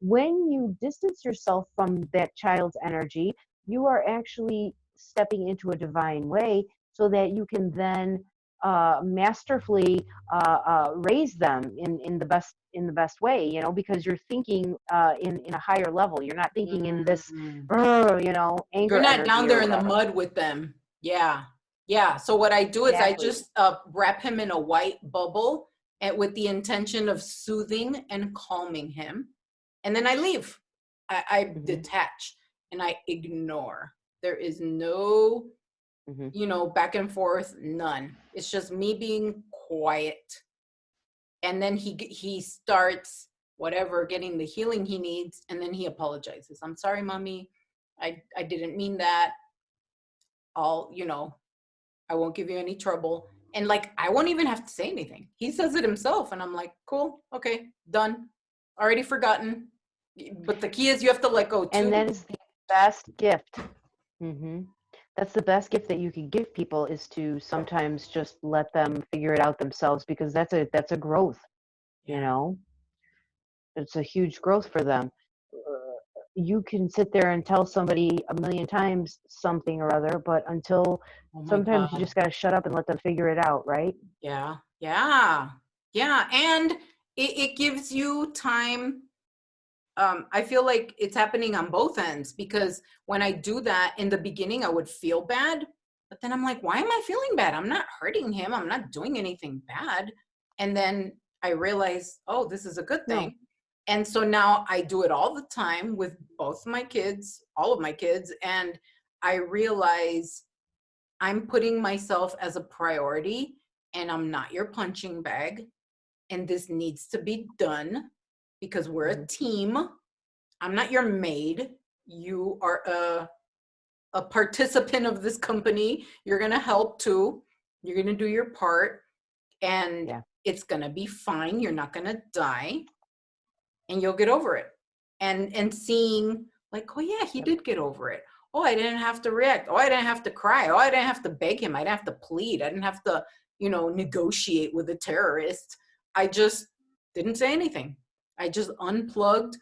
When you distance yourself from that child's energy, you are actually stepping into a divine way so that you can then masterfully raise them in the best way, you know, because you're thinking in a higher level. You're not thinking in this Mm. you know, You're anger not down energy or there in the whatever. mud with them. Yeah. Yeah. So what I do is I Exactly. just wrap him in a white bubble and with the intention of soothing and calming him. And then I leave. I Hmm. detach and I ignore. There is no, Hmm. you know, back and forth, none. It's just me being quiet. And then he starts whatever, getting the healing he needs, and then he apologizes. I'm sorry, mommy. I didn't mean that. I'll, you know, I won't give you any trouble. And like, I won't even have to say anything. He says it himself. And I'm like, cool, okay, done. Already forgotten. But the key is you have to let go And too. that is the best gift. Hmm. That's the best gift that you can give people, is to sometimes just let them figure it out themselves, because that's a growth, you Yeah. know. It's a huge growth for them. You can sit there and tell somebody a million times something or other, but until Oh my sometimes you God. just got to shut up and let them figure it out, right? Yeah. Yeah. Yeah. And it gives you time. I feel like it's happening on both ends, because when I do that in the beginning, I would feel bad, but then I'm like, why am I feeling bad? I'm not hurting him. I'm not doing anything bad. And then I realize, oh, this is a good No. thing. And so now I do it all the time with both my kids, all of my kids. And I realize I'm putting myself as a priority, and I'm not your punching bag. And this needs to be done because we're a Hmm. team. I'm not your maid. You are a participant of this company. You're going to help too. You're going to do your part, and Yeah. it's going to be fine. You're not going to die, and you'll get over it. And seeing like, oh yeah, he Yep. did get over it. Oh, I didn't have to react. Oh, I didn't have to cry. Oh, I didn't have to beg him. I didn't have to plead. I didn't have to, you know, negotiate with a terrorist. I just didn't say anything. I just unplugged,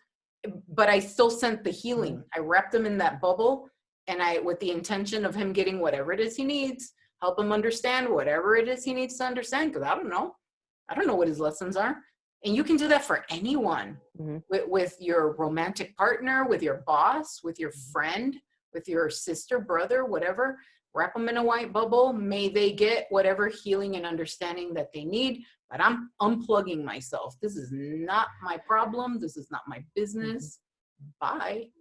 but I still sent the Hmm. healing. I wrapped him in that bubble, and I, with the intention of him getting whatever it is he needs, help him understand whatever it is he needs to understand, because I don't know. I don't know what his lessons are. And you can do that for anyone, Hmm. with your romantic partner, with your boss, with your friend, with your sister, brother, whatever. Wrap them in a white bubble. May they get whatever healing and understanding that they need. But I'm unplugging myself. This is not my problem. This is not my Hmm. business. Bye.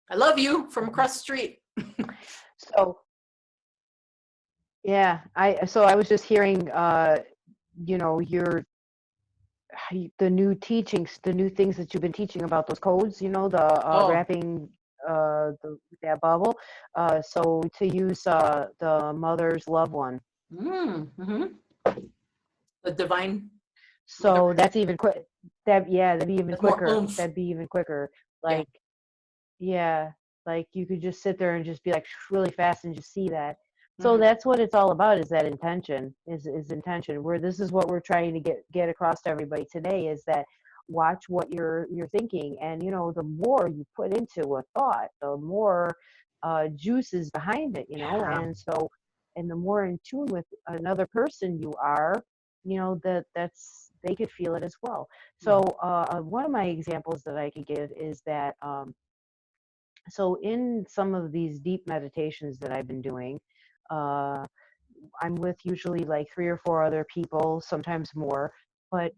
I love you from Hmm. across the street. So yeah, I was just hearing, you know, the new teachings, the new things that you've been teaching about those codes, you know, the Oh, wrapping that bubble, so to use the mother's loved one. mm-hmm. The divine mother. So that's even quick. That Yeah, that'd be even That's more quicker. oomph. That'd be even quicker. Yeah. Like, yeah, like you could just sit there and just be like really fast and just see that. So Mm-hmm. that's what it's all about, is that intention, is intention. Where this is what we're trying to get across to everybody today, is that watch what you're thinking, and you know, the more you put into a thought, the more juice is behind it, you know. Yeah. And so, and the more in tune with another person you are, you know, that's they could feel it as well. So one of my examples that I could give is that so in some of these deep meditations that I've been doing, uh, I'm with usually like 3 or 4 other people, sometimes more. But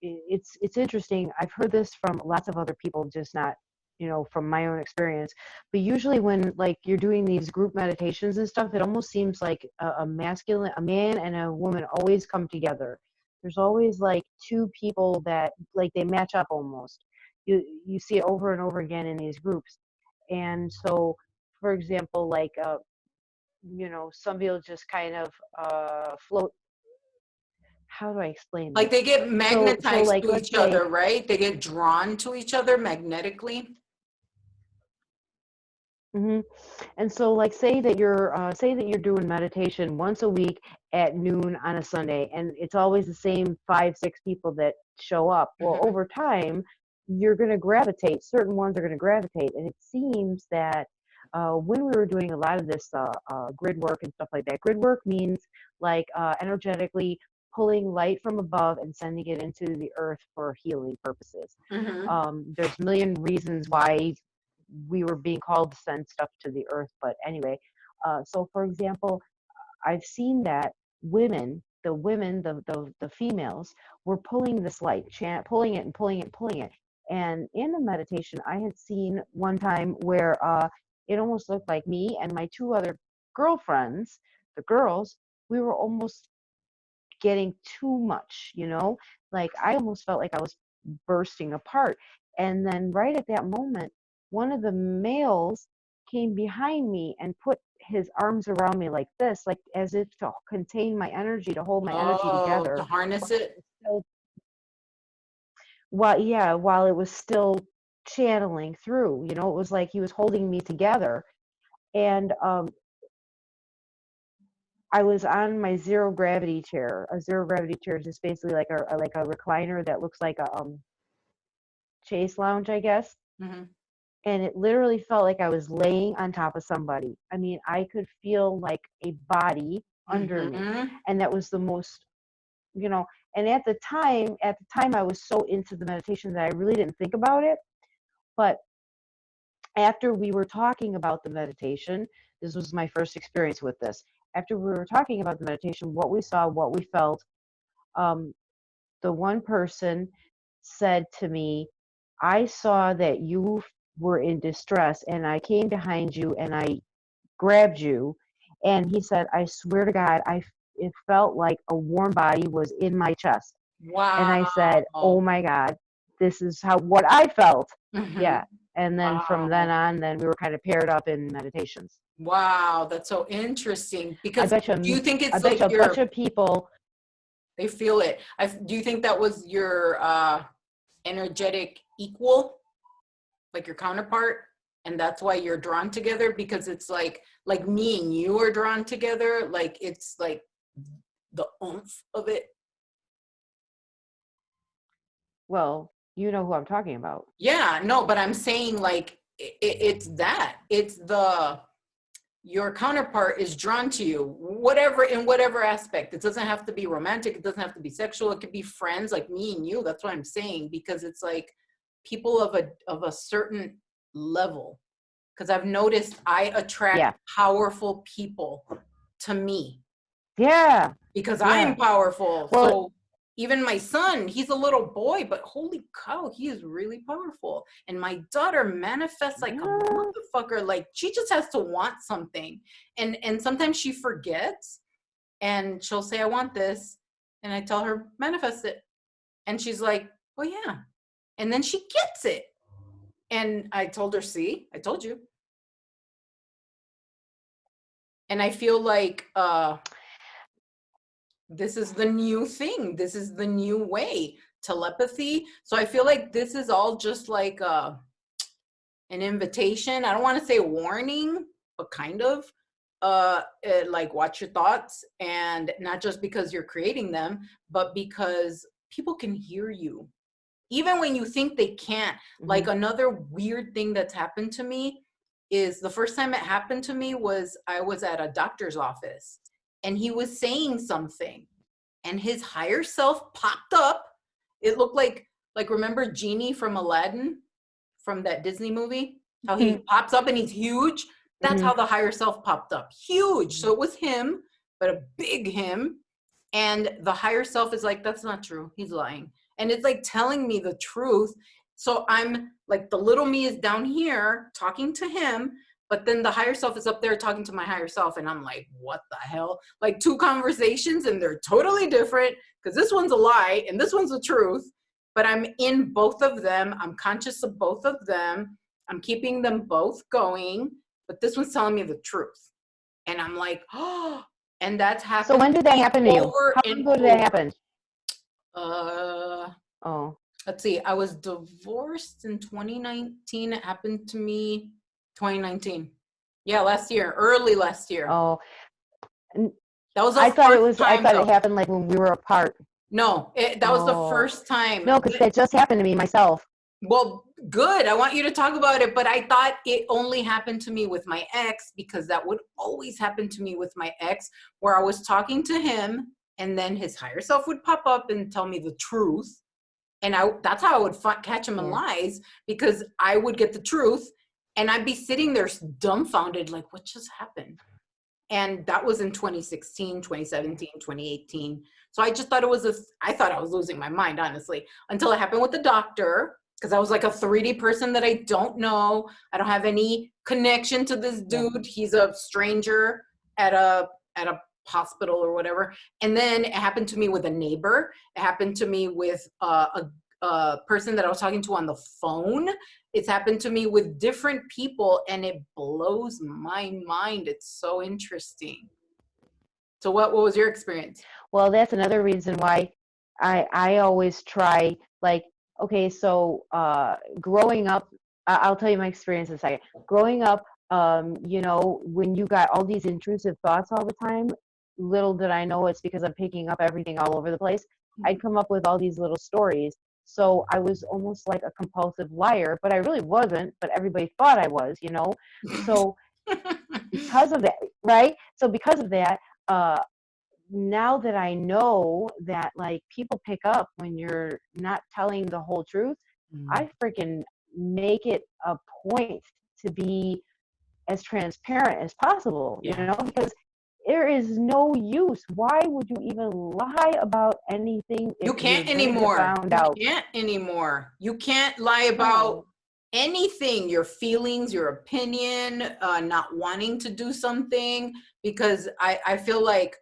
it's interesting. I've heard this from lots of other people, just not, you know, from my own experience. But usually when like you're doing these group meditations and stuff, it almost seems like a man and a woman always come together. There's always like two people that like they match up almost. You see it over and over again in these groups. And so, for example, like you know, somebody will just kind of float. How do I explain Like this? they get So magnetized like to let's each say, other, right? They get drawn to each other magnetically. Hmm. And so, like, say that you're doing meditation once a week at noon on a Sunday, and it's always the same 5, 6 people that show up. Well, Hmm. over time, you're going to gravitate. Certain ones are going to gravitate, and it seems that when we were doing a lot of this grid work and stuff like that, grid work means like energetically pulling light from above and sending it into the earth for healing purposes. Hmm. There's a million reasons why we were being called to send stuff to the earth. But anyway, so for example, I've seen that the females were pulling this light, pulling it and pulling it and pulling it. And in the meditation, I had seen one time where it almost looked like me and my two other girlfriends, the girls, we were almost getting too much, like I almost felt like I was bursting apart. And then right at that moment, one of the males came behind me and put his arms around me like this, like as if to contain my energy, to hold my energy Oh, to together harness while it it. was still, while it was still channeling through. It was like he was holding me together. And I was on my zero gravity chair. A zero gravity chair is just basically like a recliner that looks like a chase lounge, I guess. Hmm. And it literally felt like I was laying on top of somebody. I mean, I could feel like a body under me, Hmm. and that was the most, you know. And at the time, I was so into the meditation that I really didn't think about it. But after we were talking about the meditation, this was my first experience with this. After we were talking about the meditation, what we saw, what we felt, um, the one person said to me, I saw that you were in distress and I came behind you and I grabbed you. And he said, I swear to God, it felt like a warm body was in my chest. And I said, oh Wow. my God, this is what I felt. Hmm. Yeah. And then from then Wow. on, then we were kind of paired up in meditations. Wow, that's so interesting. I Because bet do you you, think I it's bet like you a bunch your, of people. they feel it? Do you think that was your energetic equal, like your counterpart, and that's why you're drawn together? Because it's like me and you are drawn together. Like it's like the oomph of it. Well, you know who I'm talking about. Yeah, no, but I'm saying like it's that. It's the your counterpart is drawn to you, whatever, in whatever aspect. It doesn't have to be romantic, it doesn't have to be sexual, it could be friends like me and you. That's what I'm saying, because it's like people of a certain level. Because I've noticed I attract Yeah. powerful people to me Yeah. because I'm Yeah. powerful. Well, So even my son, he's a little boy, but holy cow, he is really powerful. And my daughter manifests like a yeah. motherfucker. Like she just has to want something. And sometimes she forgets and she'll say, I want this. And I tell her, manifest it. And she's like, oh yeah. And then she gets it. And I told her, see, I told you. And I feel like this is the new thing. This is the new way. Telepathy. So I feel like this is all just like an invitation. I don't want to say warning, but kind of. Like watch your thoughts, and not just because you're creating them, but because people can hear you even when you think they can't. Mm-hmm. Like another weird thing that's happened to me is the first time it happened to me was I was at a doctor's office and he was saying something and his higher self popped up. It looked like remember Genie from Aladdin, from that Disney movie? How he pops up and he's huge? That's Mm-hmm. how the higher self popped up. Huge. So it was him, but a big him. And the higher self is like, that's not true. He's lying. And it's like telling me the truth. So I'm like, the little me is down here talking to him, but then the higher self is up there talking to my higher self. And I'm like, what the hell? Like two conversations and they're totally different because this one's a lie and this one's the truth. But I'm in both of them. I'm conscious of both of them. I'm keeping them both going. But this one's telling me the truth. And I'm like, oh, and that's So happened when to did that me happen to you? over How long and ago did that over. happen? Uh, Oh, let's see. I was divorced in 2019. It happened to me 2019. Yeah, last year, early last year. Oh, That was the I thought first I time, thought though. it happened like when we were apart. No, that was the Oh. first time. No, because that just happened to me myself. Well, good. I want you to talk about it, but I thought it only happened to me with my ex, because that would always happen to me with my ex, where I was talking to him and then his higher self would pop up and tell me the truth. And that's how I would catch him in lies, because I would get the truth and I'd be sitting there dumbfounded, like, what just happened? And that was in 2016, 2017, 2018. So I just thought I thought I was losing my mind, honestly, until it happened with the doctor, because I was like a 3D person that I don't know. I don't have any connection to this dude. He's a stranger at a hospital or whatever. And then it happened to me with a neighbor. It happened to me with a person that I was talking to on the phone. It's happened to me with different people, and it blows my mind. It's so interesting. So what was your experience? Well, that's another reason why I always try, like, okay, so growing up, I'll tell you my experience in a second. Growing up, you know, when you got all these intrusive thoughts all the time, little did I know it's because I'm picking up everything all over the place. I'd come up with all these little stories. So I was almost like a compulsive liar, but I really wasn't, but everybody thought I was, you know? So because of that, right? So because of that, now that I know that like people pick up when you're not telling the whole truth, I freaking make it a point to be as transparent as possible, you know, because there is no use. Why would you even lie about anything if You can't you're gonna get anymore. found out? You can't anymore. You can't lie about anything, your feelings, your opinion, not wanting to do something, because I feel like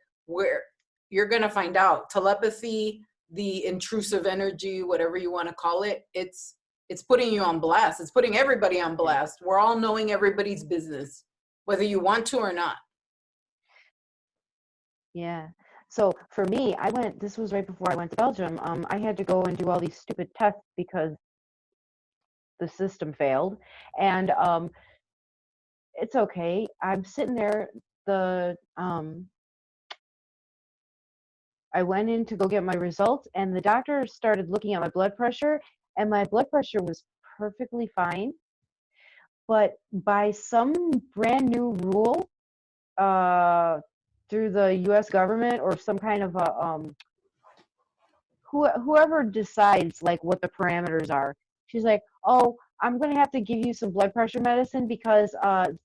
you're going to find out telepathy, the intrusive energy, whatever you want to call it. It's putting you on blast. It's putting everybody on blast. We're all knowing everybody's business, whether you want to or not. Yeah. So for me, this was right before I went to Belgium. I had to go and do all these stupid tests because the system failed. And it's okay. I'm sitting there, I went in to go get my results, and the doctor started looking at my blood pressure, and my blood pressure was perfectly fine. But by some brand new rule, through the US government or some kind of a whoever decides like what the parameters are, she's like, oh, I'm going to have to give you some blood pressure medicine because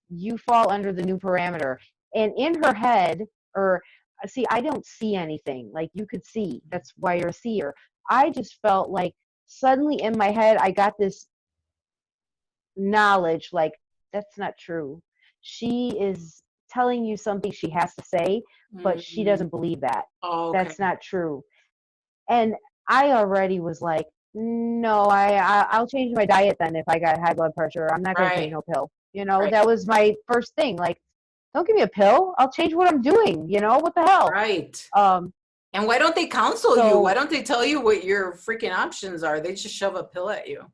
you fall under the new parameter. And in her head, or see, I don't see anything like you could see. That's why you're a seer. I just felt like suddenly in my head I got this knowledge, like, that's not true. She is telling you something she has to say, but she doesn't believe that. Oh, okay. That's not true. And I already was like, no, I'll change my diet then if I got high blood pressure. I'm not going to take no pill. You know, that was my first thing. Like, don't give me a pill. I'll change what I'm doing. You know, what the hell? Right. And why don't they counsel you? Why don't they tell you what your freaking options are? They just shove a pill at you.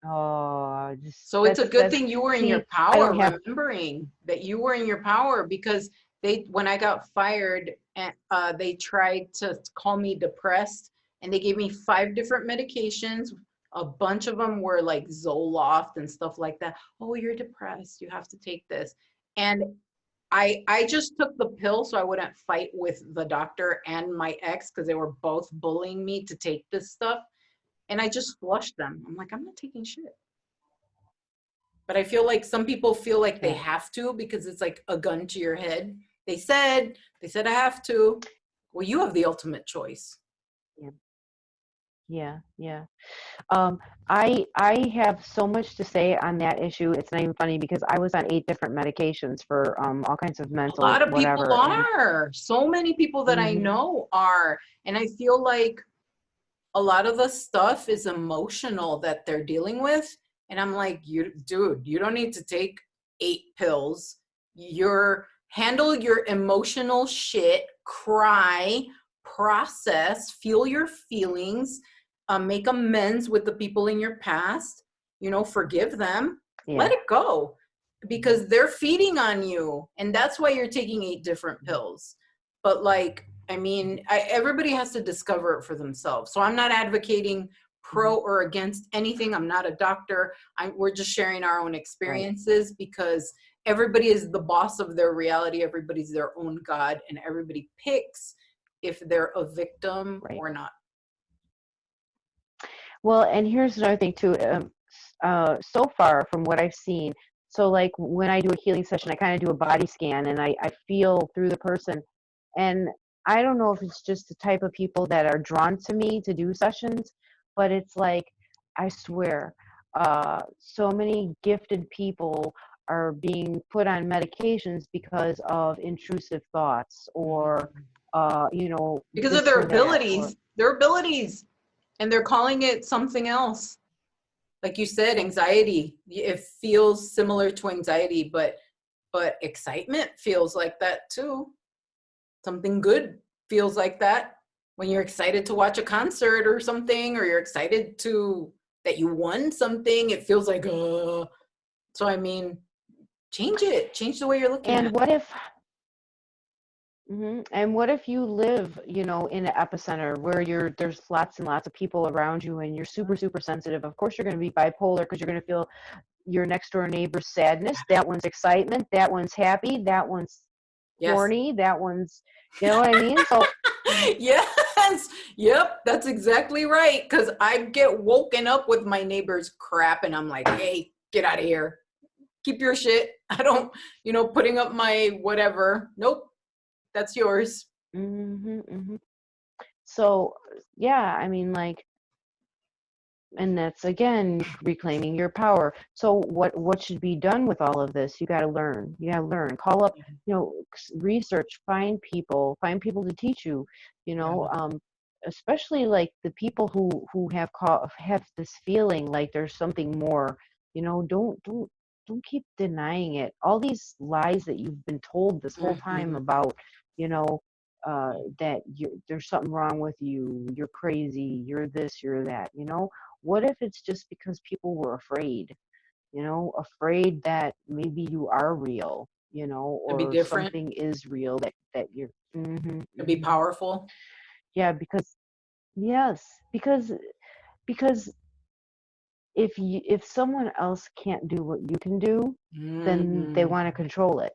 Oh, so it's a good thing you were in your power, remembering that you were in your power, because when I got fired, they tried to call me depressed, and they gave me 5 different medications. A bunch of them were like Zoloft and stuff like that. Oh, you're depressed, you have to take this. And I just took the pill so I wouldn't fight with the doctor and my ex, because they were both bullying me to take this stuff. And I just flushed them. I'm like, I'm not taking shit. But I feel like some people feel like they have to, because it's like a gun to your head. They said I have to. Well, you have the ultimate choice. Yeah. I have so much to say on that issue. It's not even funny because I was on 8 different medications for all kinds of mental. A lot of whatever. people are. So many people that I know are, and I feel like a lot of the stuff is emotional that they're dealing with. And I'm like, dude, you don't need to take 8 pills. Handle your emotional shit, cry, process, feel your feelings, make amends with the people in your past, forgive them, let it go. because they're feeding on you, and that's why you're taking 8 different pills. But like, I mean, everybody has to discover it for themselves. So I'm not advocating pro or against anything. I'm not a doctor. We're just sharing our own experiences, because everybody is the boss of their reality. Everybody's their own God, and everybody picks if they're a victim or not. Well, and here's another thing too. So far from what I've seen, so like when I do a healing session, I kind of do a body scan, and I feel through the person. And I don't know if it's just the type of people that are drawn to me to do sessions, but it's like, I swear, so many gifted people are being put on medications because of intrusive thoughts, or because of this their or that, or abilities, and they're calling it something else. Like you said, anxiety, it feels similar to anxiety, but excitement feels like that too. Something good feels like that. When you're excited to watch a concert or something, or you're excited that you won something, it feels like, so I mean, change the way you're looking at it. And what if you live, in an epicenter where there's lots and lots of people around you, and you're super, super sensitive? Of course, you're going to be bipolar, because you're going to feel your next door neighbor's sadness. That one's excitement. That one's happy. That one's horny. That one's, you know what I mean? So yes, yep, that's exactly right. Because I get woken up with my neighbor's crap, and I'm like, hey, get out of here. Keep your shit. I don't, putting up my whatever. Nope. That's yours. So, yeah, I mean, like, and that's, again, reclaiming your power. So what should be done with all of this? You got to learn. Call up, research, find people to teach you, especially like the people who have this feeling like there's something more, don't keep denying it. All these lies that you've been told this whole time about, that there's something wrong with you, you're crazy, you're this, you're that, What if it's just because people were afraid, afraid that maybe you are real, or something is real, that you're to be powerful. Yeah, because if someone else can't do what you can do, then they want to control it,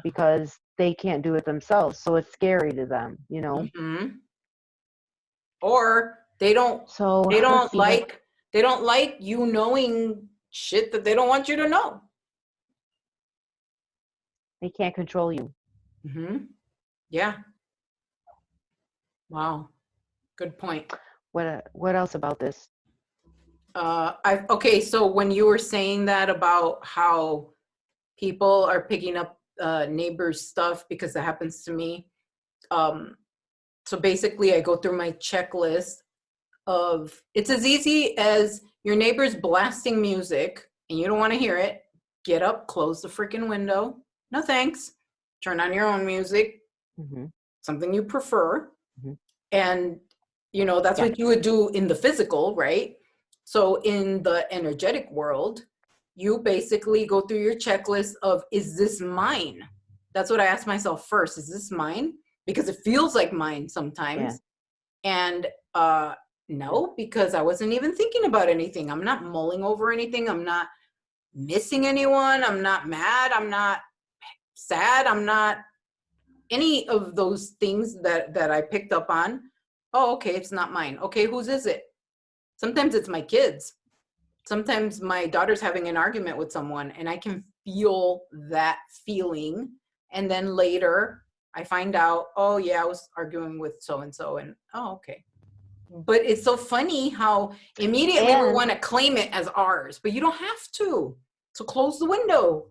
because they can't do it themselves. So it's scary to them, Or they don't like you knowing shit that they don't want you to know. They can't control you. Yeah. Wow. Good point. What else about this? Okay, so when you were saying that about how people are picking up neighbors' stuff, because that happens to me. So basically, I go through my checklist of, it's as easy as your neighbor's blasting music and you don't want to hear it. Get up, close the freaking window. No thanks. Turn on your own music, something you prefer. And, that's what you would do in the physical, right? So in the energetic world, you basically go through your checklist of, is this mine? That's what I ask myself first. Is this mine? Because it feels like mine sometimes. And no, because I wasn't even thinking about anything. I'm not mulling over anything. I'm not missing anyone. I'm not mad. I'm not sad. I'm not any of those things that I picked up on. Oh, okay, it's not mine. Okay, whose is it? Sometimes it's my kids. Sometimes my daughter's having an argument with someone, and I can feel that feeling. And then later I find out, oh yeah, I was arguing with so-and-so, and oh, okay. But it's so funny how immediately we want to claim it as ours, but you don't have to. So close the window.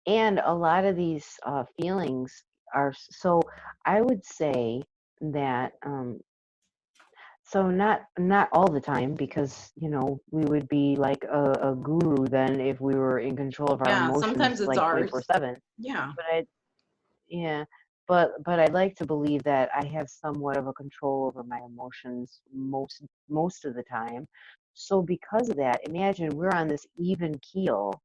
And a lot of these feelings are, so I would say that, so not all the time, because we would be like a guru then if we were in control of our emotions, sometimes it's like ours. 24/7. But I'd like to believe that I have somewhat of a control over my emotions most of the time. So because of that, imagine we're on this even keel,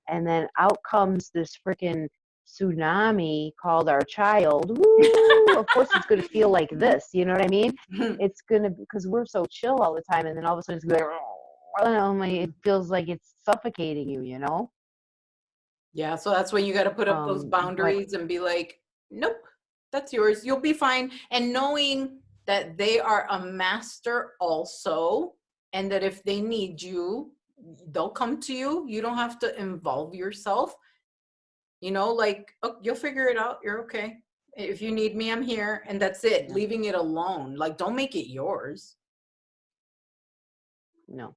and then out comes this freaking tsunami called our child. Woo! Of course, it's going to feel like this. You know what I mean? It's going to, because we're so chill all the time, and then all of a sudden it's going to be like, oh my, it feels like it's suffocating you, you know? Yeah, so that's when you got to put up those But boundaries and be like, nope, that's yours. You'll be fine. And knowing that they are a master also, and that if they need you, they'll come to you. You don't have to involve yourself. You know, like, oh, you'll figure it out. You're okay. If you need me, I'm here. And that's it. yeah, Leaving it alone. Like, don't make it yours. no.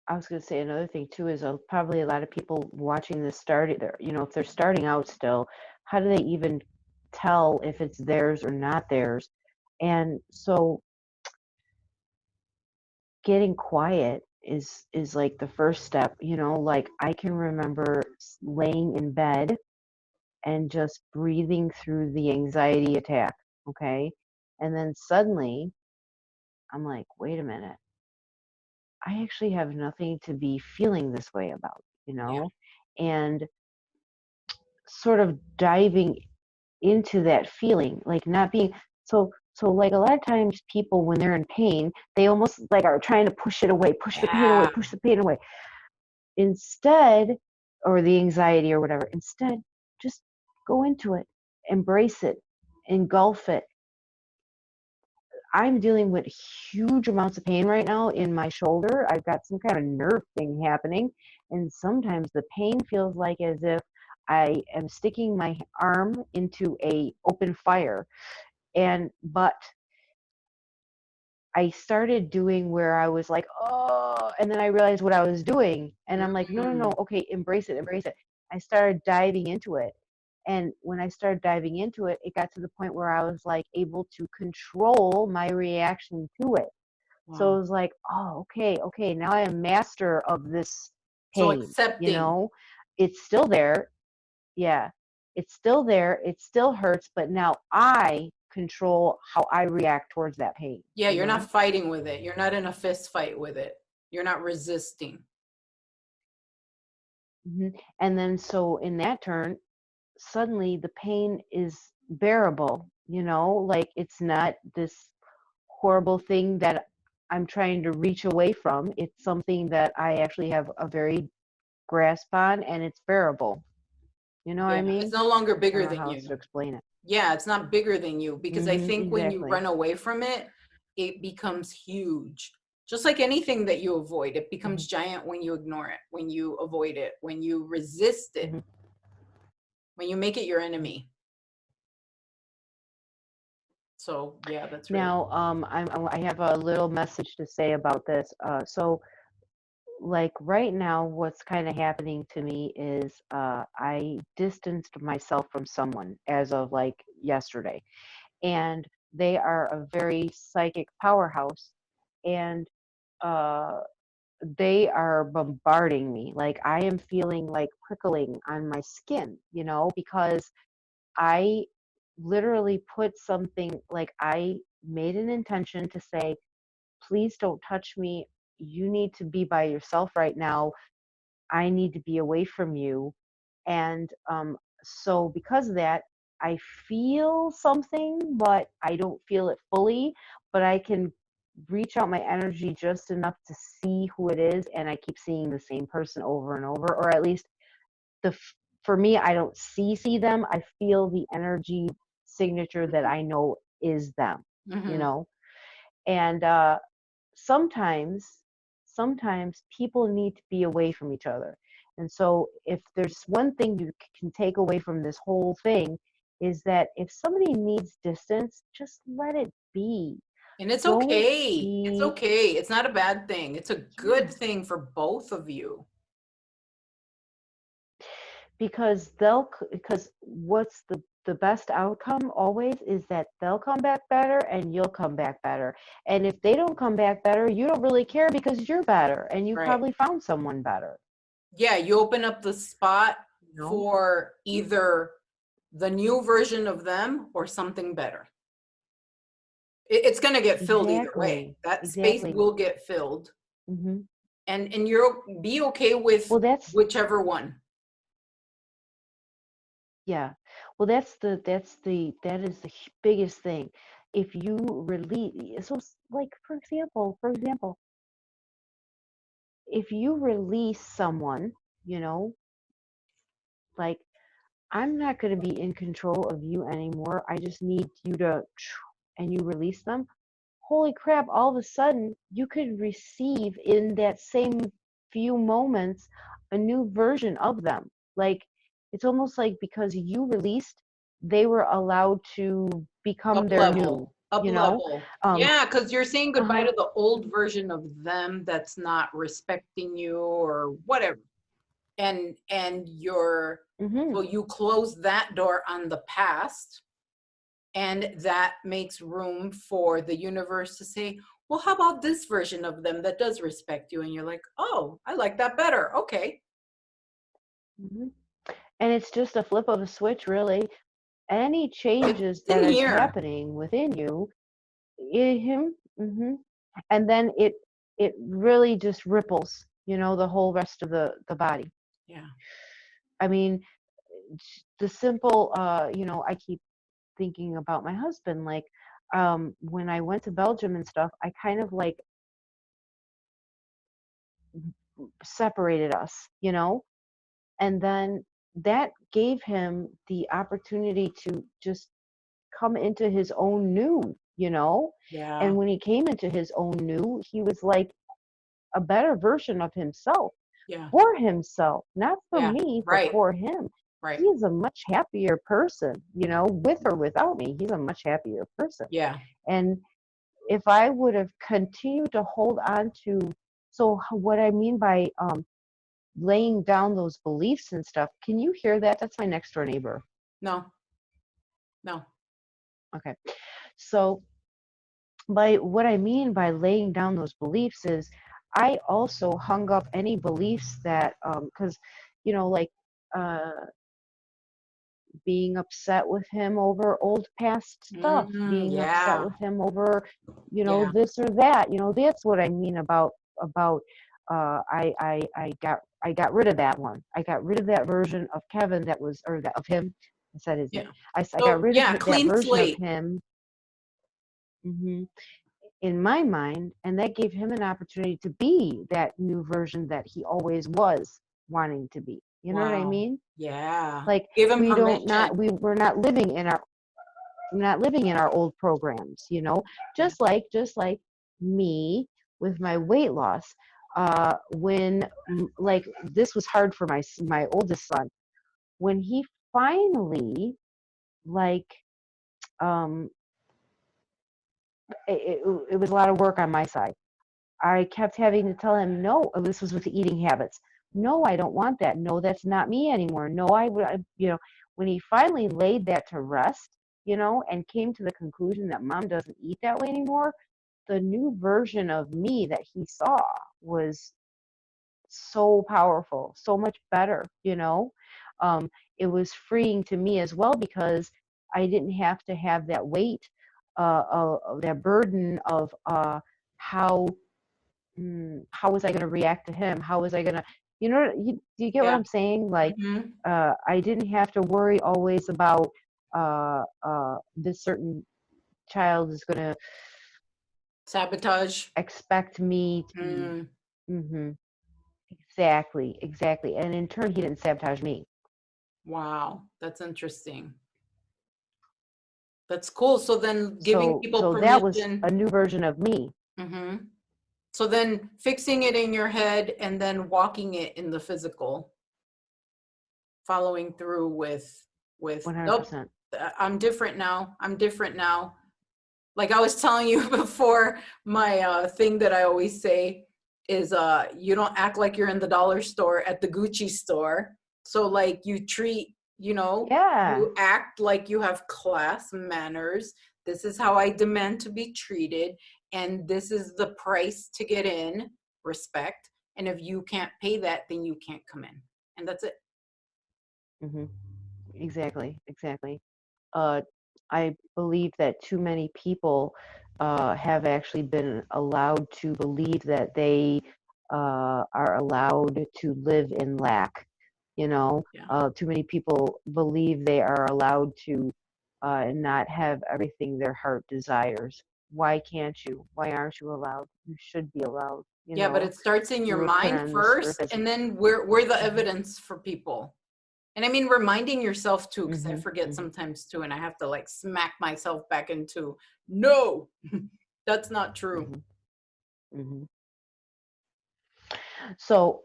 I was going to say another thing too is probably a lot of people watching this started there, you know, if they're starting out still, how do they even tell if it's theirs or not theirs? And so getting quiet is like the first step, you know, like I can remember laying in bed and just breathing through the anxiety attack, okay? And then suddenly I'm like, wait a minute. I actually have nothing to be feeling this way about, you Yeah. know? And sort of diving into that feeling, like not being so like a lot of times people when they're in pain, they almost like are trying to push it away, push the pain away, Yeah. push the pain away. Instead, or the anxiety or whatever, instead, just go into it, embrace it, engulf it. I'm dealing with huge amounts of pain right now in my shoulder. I've got some kind of nerve thing happening, and sometimes the pain feels like as if I am sticking my arm into a open fire. And but I started doing where I was like, oh, and then I realized what I was doing, and I'm like, no, no, no, Mm. okay, embrace it, embrace it. I started diving into it. And when I started diving into it, it got to the point where I was like able to control my reaction to it. So Wow. it was like, oh, okay, okay, now I am master of this So pain, you accepting. know? It's still there. Yeah. It's still there. It still hurts, but now I control how I react towards that pain, Yeah, you you're know? not fighting with it. You're not in a fist fight with it. You're not resisting. And then so in that turn, suddenly the pain is bearable, you know? Like it's not this horrible thing that I'm trying to reach away from. It's something that I actually have a very grasp on and it's bearable. You know what Yeah, I it's mean? no longer I don't bigger know than how else to you. explain it. Yeah, it's not bigger than you because I think when you Exactly. run away from it, it becomes huge. Just like anything that you avoid, it hmm becomes giant when you ignore it, when you avoid it, when you resist it, hmm when you make it your hmm enemy. So, yeah, that's really Now, I have a little message to say about this. So, like right now, what's kind of happening to me is I distanced myself from someone as of like yesterday, and they are a very psychic powerhouse, and uh, they are bombarding me. Like I am feeling like prickling on my skin, you know, because I literally put something like I made an intention to say, please don't touch me. You need to be by yourself right now. I need to be away from you. And so, because of that, I feel something, but I don't feel it fully. But I can reach out my energy just enough to see who it is. And I keep seeing the same person over and over, or at least the for me, I don't see them. I feel the energy signature that I know is them, you mm-hmm. know. And sometimes sometimes people need to be away from each other. And so if there's one thing you can take away from this whole thing is that if somebody needs distance, just let it be. And it's Don't okay. It's be okay. It's not a bad thing. It's a yeah, good thing for both of you. because because what's the best outcome always is that they'll come back better and you'll come back better. And if they don't come back better, you don't really care because you're better and you Right. probably found someone better, Yeah, you open up the spot you know? for either the new version of them or something better. It's going to get filled either way. Exactly. That space Exactly. will get filled, Hmm. and you're be okay with Well, that's whichever one. yeah. Well, that is the biggest thing. If you release, so like for example, if you release someone, you know, like I'm not going to be in control of you anymore. I just need you to, and you release them. Holy crap, all of a sudden you could receive in that same few moments a new version of them. Like it's almost like because you released, they were allowed to become Up their new, level, up you know? level. Um, Yeah, because you're saying goodbye uh-huh. to the old version of them that's not respecting you or whatever. And you're, Hmm. so you close that door on the past, and that makes room for the universe to say, well, how about this version of them that does respect you? And you're like, oh, I like that better. Okay. Hmm. And it's just a flip of a switch, really. Any It's changes in that is here. happening within you, hmm, and then it really just ripples, the whole rest of the body. Yeah. I mean, the simple, I keep thinking about my husband, like, when I went to Belgium and stuff, I kind of like separated us, and then that gave him the opportunity to just come into his own new, Yeah. and when he came into his own new, he was like a better version of himself, Yeah. for himself, not for Yeah. me, but Right. for him. He Right. is a much happier person, with or without me. He's a much happier person. Yeah. And if I would have continued to hold on to, so what I mean by laying down those beliefs and stuff, can you hear that? That's my next door neighbor. No. No. Okay. So by what I mean by laying down those beliefs is I also hung up any beliefs that because like being upset with him over old past stuff, being upset Yeah. with him over Yeah. this or that, that's what I mean about I got rid of that one. I got rid of that version of Kevin that was, or that of him. I said his name. Yeah. I got So rid of yeah, that clean version of slate. him. Hmm. In my mind, and that gave him an opportunity to be that new version that he always was wanting to be. You know what I Wow. mean? Yeah. Like Give him not permission. we're not living in our old programs, Yeah. just like me with my weight loss. When like this was hard for my oldest son when he finally like um it was a lot of work on my side. I kept having to tell him, no, this was with the eating habits. No, I don't want that. No, that's not me anymore. No, when he finally laid that to rest, and came to the conclusion that mom doesn't eat that way anymore, the new version of me that he saw was so powerful, so much better. Um, it was freeing to me as well because I didn't have to have that weight, that burden of how how was I going to react to him? How was I going to, do you get what Yeah. I'm saying? Like, Hmm. I didn't have to worry always about this certain child is going to Sabotage. expect me to. Mm. Hmm. Exactly, exactly. And in turn, he didn't sabotage me. Wow. That's interesting. That's cool. So then giving So, people so that was a permission. new version of me. Hmm. So then fixing it in your head and then walking it in the physical, following through with nope, 100%. I'm different now. I'm different now. Like I was telling you before, my thing that I always say is you don't act like you're in the dollar store at the Gucci store. So like you treat, Yeah. you act like you have class manners. This is how I demand to be treated, and this is the price to get in, respect. And if you can't pay that, then you can't come in. And that's it. Hmm. Exactly, exactly. Uh, I believe that too many people have actually been allowed to believe that they are allowed to live in lack. You know, Yeah. too many people believe they are allowed to not have everything their heart desires. Why can't you? Why aren't you allowed? You should be allowed. You Yeah, but know, it starts in we your were put mind on this earth first, as. and then we're the Mhm, evidence for people. And I mean, reminding yourself too, because I mhm, forget mhm, sometimes too, and I have to like smack myself back into, no, that's not true. mhm, mhm. So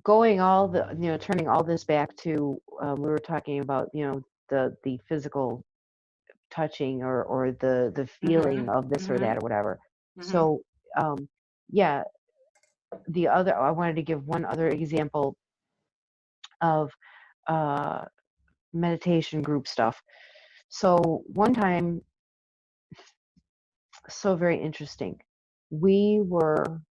going all the, turning all this back to, we were talking about, the physical touching or the Mm-hmm. feeling of this or Mm-hmm. that or whatever. Mm-hmm. So, yeah, I wanted to give one other example of uh, meditation group stuff. So one time, so very interesting. We were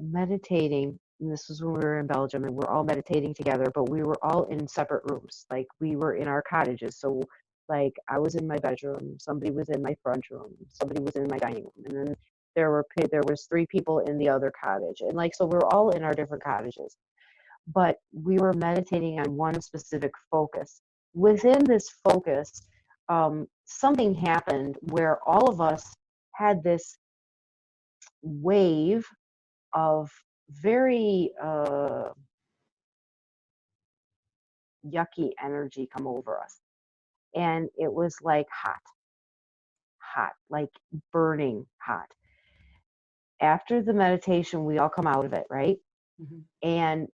meditating, and this was when we were in Belgium, and we're all meditating together, but we were all in separate rooms. Like we were in our cottages. So, like I was in my bedroom, somebody was in my front room, somebody was in my dining room, and then there was three people in the other cottage, and like so we were all in our different cottages. But we were meditating on one specific focus. Within this focus, something happened where all of us had this wave of very yucky energy come over us. And it was like hot, like burning hot. After the meditation, we all come out of it, right? Mm-hmm. And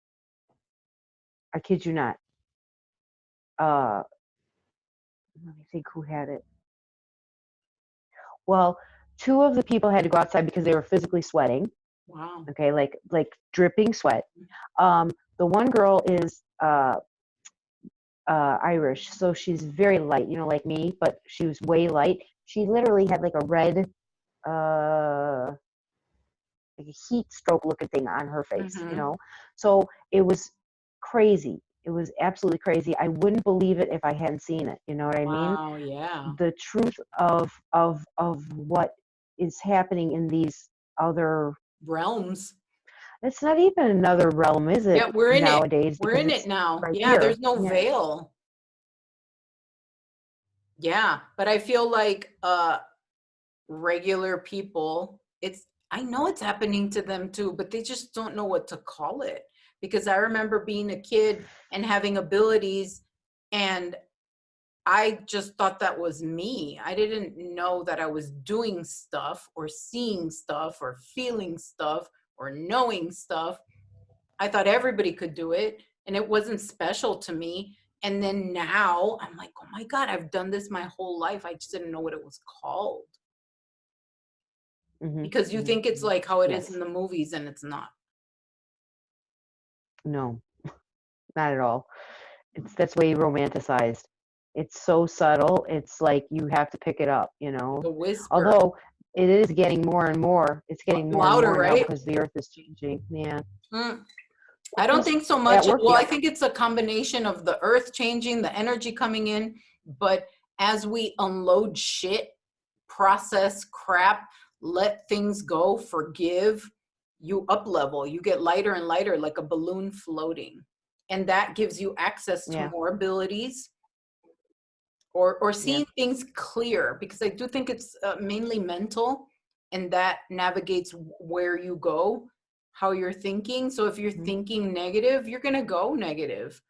I kid you not, uh, let me think who had it. Well, two of the people had to go outside because they were physically sweating. Wow. Okay, like dripping sweat. The one girl is Irish, so she's very light, like me, but she was way light. She literally had like a red, like a heat stroke looking thing on her face. Mm-hmm. So it was crazy. It was absolutely crazy. I wouldn't believe it if I hadn't seen it. You know what I mean? Wow. Yeah. The truth of what is happening in these other. Realms. It's not even another realm, is Yeah, it, we're in it. nowadays? We're Because in it it's now. right Yeah, here. there's no Yeah. veil. Yeah, but I feel like regular people, I know it's happening to them too, but they just don't know what to call it. Because I remember being a kid and having abilities, and I just thought that was me. I didn't know that I was doing stuff or seeing stuff or feeling stuff or knowing stuff. I thought everybody could do it, and it wasn't special to me. And then now I'm like, oh my God, I've done this my whole life. I just didn't know what it was called. Hmm. Because you Hmm. think it's Hmm. like how it is Yes. in the movies, and it's not. No, not at all. That's way romanticized. It's so subtle. It's like you have to pick it up. Like a whisper. Although it is getting more and more. It's getting more and Louder, more now right? because the earth is changing. Yeah. Mm. I At don't least think so at much. work, Well, I yeah. think it's a combination of the earth changing, the energy coming in, but as we unload shit, process crap, let things go, forgive, you up level, you get lighter and lighter like a balloon floating. And that gives you access to Yeah. more abilities, or Yeah. seeing things clear, because I do think it's mainly mental, and that navigates where you go, how you're thinking. So if you're Hmm. thinking negative, you're going to go negative.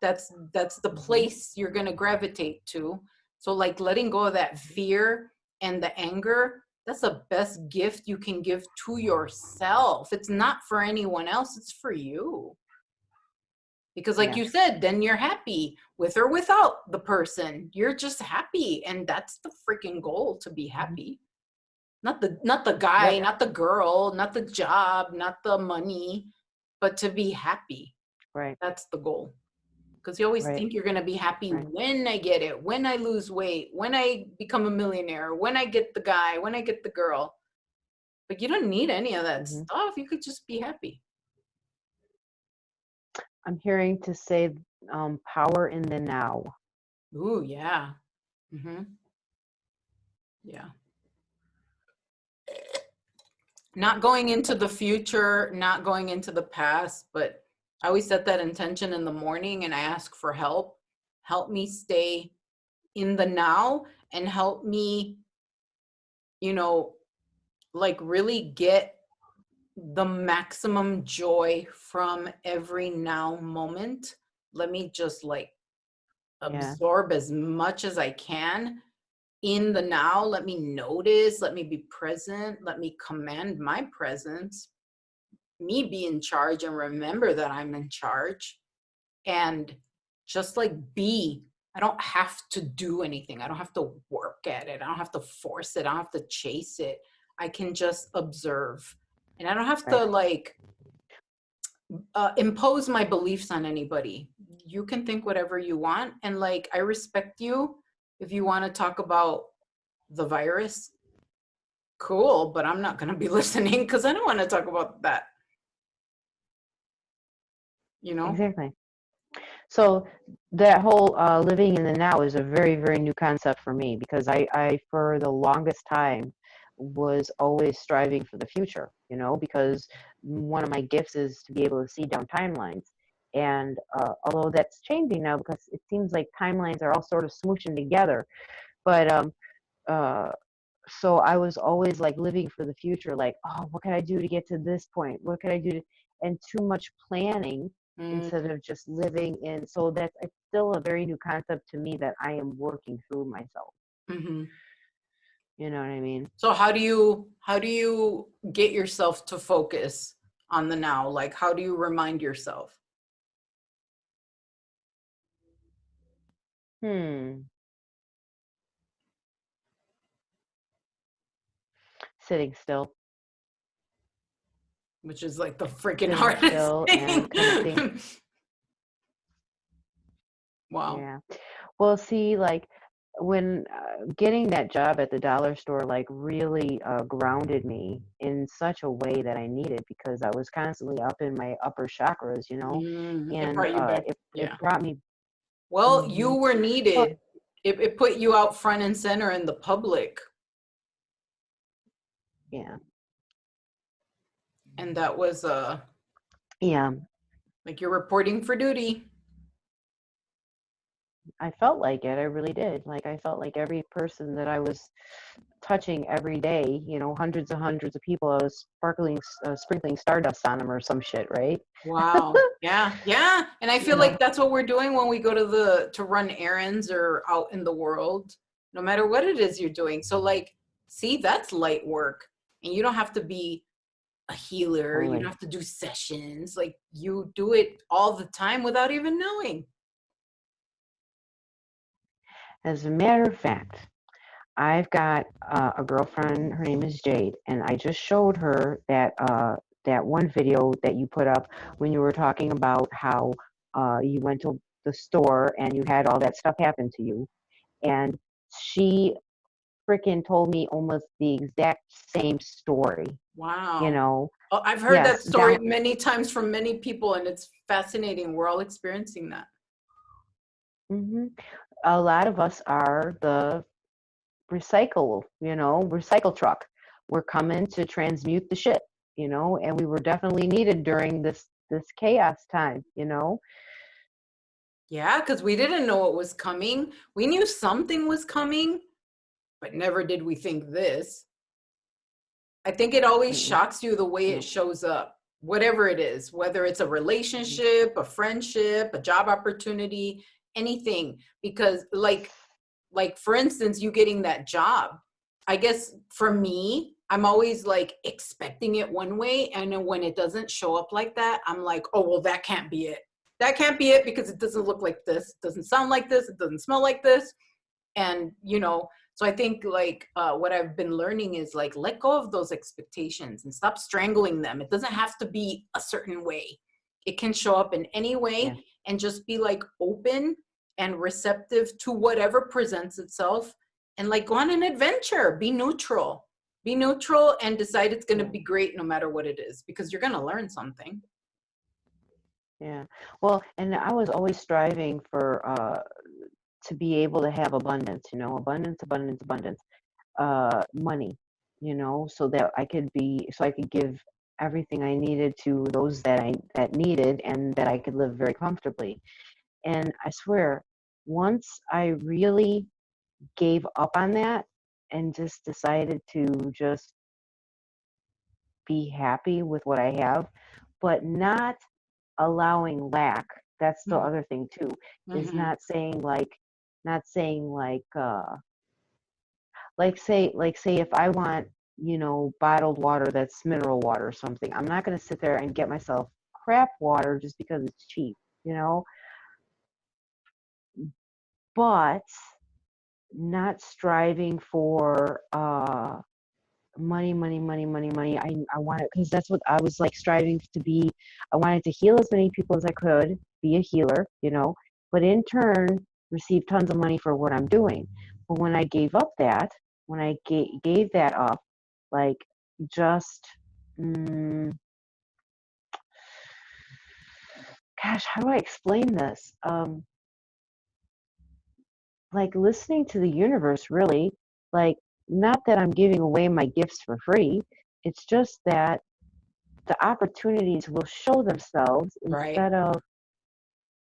That's the Hmm. place you're going to gravitate to. So like letting go of that fear and the anger, that's the best gift you can give to yourself. It's not for anyone else, it's for you. Because like Yeah. you said, then you're happy with or without the person. You're just happy, and that's the freaking goal, to be Hmm. happy. Not the guy, Yep. not the girl, not the job, not the money, but to be happy. Right. That's the goal. Because you always Right. think you're going to be happy Right. when I get it, when I lose weight, when I become a millionaire, when I get the guy, when I get the girl. But you don't need any of that Hmm. stuff. You could just be happy. I'm hearing to say power in the now. Ooh, yeah. Mm-hmm. Yeah. Not going into the future, not going into the past, but I always set that intention in the morning and I ask for help. Help me stay in the now and help me, you know, like really get the maximum joy from every now moment. Let me just like Yeah. absorb as much as I can in the now. Let me notice, let me be present, let me command my presence, me be in charge and remember that I'm in charge, and just like be. I don't have to do anything. I don't have to work at it. I don't have to force it. I don't have to chase it. I can just observe. And I don't have to Right. like impose my beliefs on anybody. You can think whatever you want. And like, I respect you. If you want to talk about the virus, cool, but I'm not going to be listening because I don't want to talk about that. You know? Exactly. So that whole living in the now is a very, very new concept for me because I, for the longest time, was always striving for the future, you know, because one of my gifts is to be able to see down timelines. And although that's changing now because it seems like timelines are all sort of smooshing together, but uh, so I was always like living for the future, like, oh, what can I do to get to this point? What can I do to, and too much planning instead of just living in. So that's it's still a very new concept to me that I am working through myself. Mm-hmm. You know what I mean? So how do you get yourself to focus on the now? Like how do you remind yourself? Hmm. Sitting still, Which is like the freaking sitting hardest still, and connecting. thing. Wow. Yeah. Well, see, like when getting that job at the dollar store, like really grounded me in such a way that I needed because I was constantly up in my upper chakras, you know, It and brought you back. it Yeah. brought me. Well, you Hmm. were Well, needed. It put you out front and center in the public. yeah, And that was yeah. like you're reporting for duty. I felt like it. I really did. Like I felt like every person that I was touching every day, you know, hundreds of people, I was sprinkling stardust on them or some shit, right? Wow. Yeah. Yeah. And I You feel know, like that's what we're doing when we go to run errands or out in the world, no matter what it is you're doing. So like, see, that's light work. And you don't have to be a healer. You don't totally. have to do sessions. Like you do it all the time without even knowing. As a matter of fact, I've got a girlfriend. Her name is Jade, and I just showed her that one video that you put up when you were talking about how you went to the store and you had all that stuff happen to you, and she freaking told me almost the exact same story. You Wow. know, Oh, I've heard that yes, story down. many times from many people, and it's fascinating. We're all experiencing that. Hmm. A lot of us are the recycle truck. We're coming to transmute the shit, you know, and we were definitely needed during this chaos time, you know. Yeah, because we didn't know what was coming. We knew something was coming, but never did we think this. I think it always Mm-mm, shocks you the way it no. shows up, whatever it is, whether it's a Mhm. relationship, a friendship, a job opportunity, anything. Because like for instance, you getting that job. I guess for me, I'm always like expecting it one way, and then when it doesn't show up like that, I'm like, oh well, that can't be it. That can't be it because it doesn't look like this, it doesn't sound like this, it doesn't smell like this. And so I think like what I've been learning is like let go of those expectations and stop strangling them. It doesn't have to be a certain way. It can show up in any Yeah, way, and just be like open and receptive to whatever presents itself, and like go on an adventure. Be neutral and decide it's going to yeah, be great no matter what it is, because you're going to learn something. yeah. Well, and I was always striving for to be able to have abundance, you know, abundance, abundance, abundance. Money, so that so I could give everything I needed to those that needed, and that I could live very comfortably. And I swear, once I really gave up on that and just decided to just be happy with what I have, but not allowing lack. That's the other thing too, is Mm-hmm. not saying like say if I want, bottled water that's mineral water or something, I'm not going to sit there and get myself crap water just because it's cheap, but not striving for money, money, money, money, money. I wanted, because that's what I was like striving to be. I wanted to heal as many people as I could, be a healer, but in turn receive tons of money for what I'm doing. But when I gave up that, when I gave that up, like just, gosh, how do I explain this? Like listening to the universe, really, like, not that I'm giving away my gifts for free. It's just that the opportunities will show themselves Right. instead of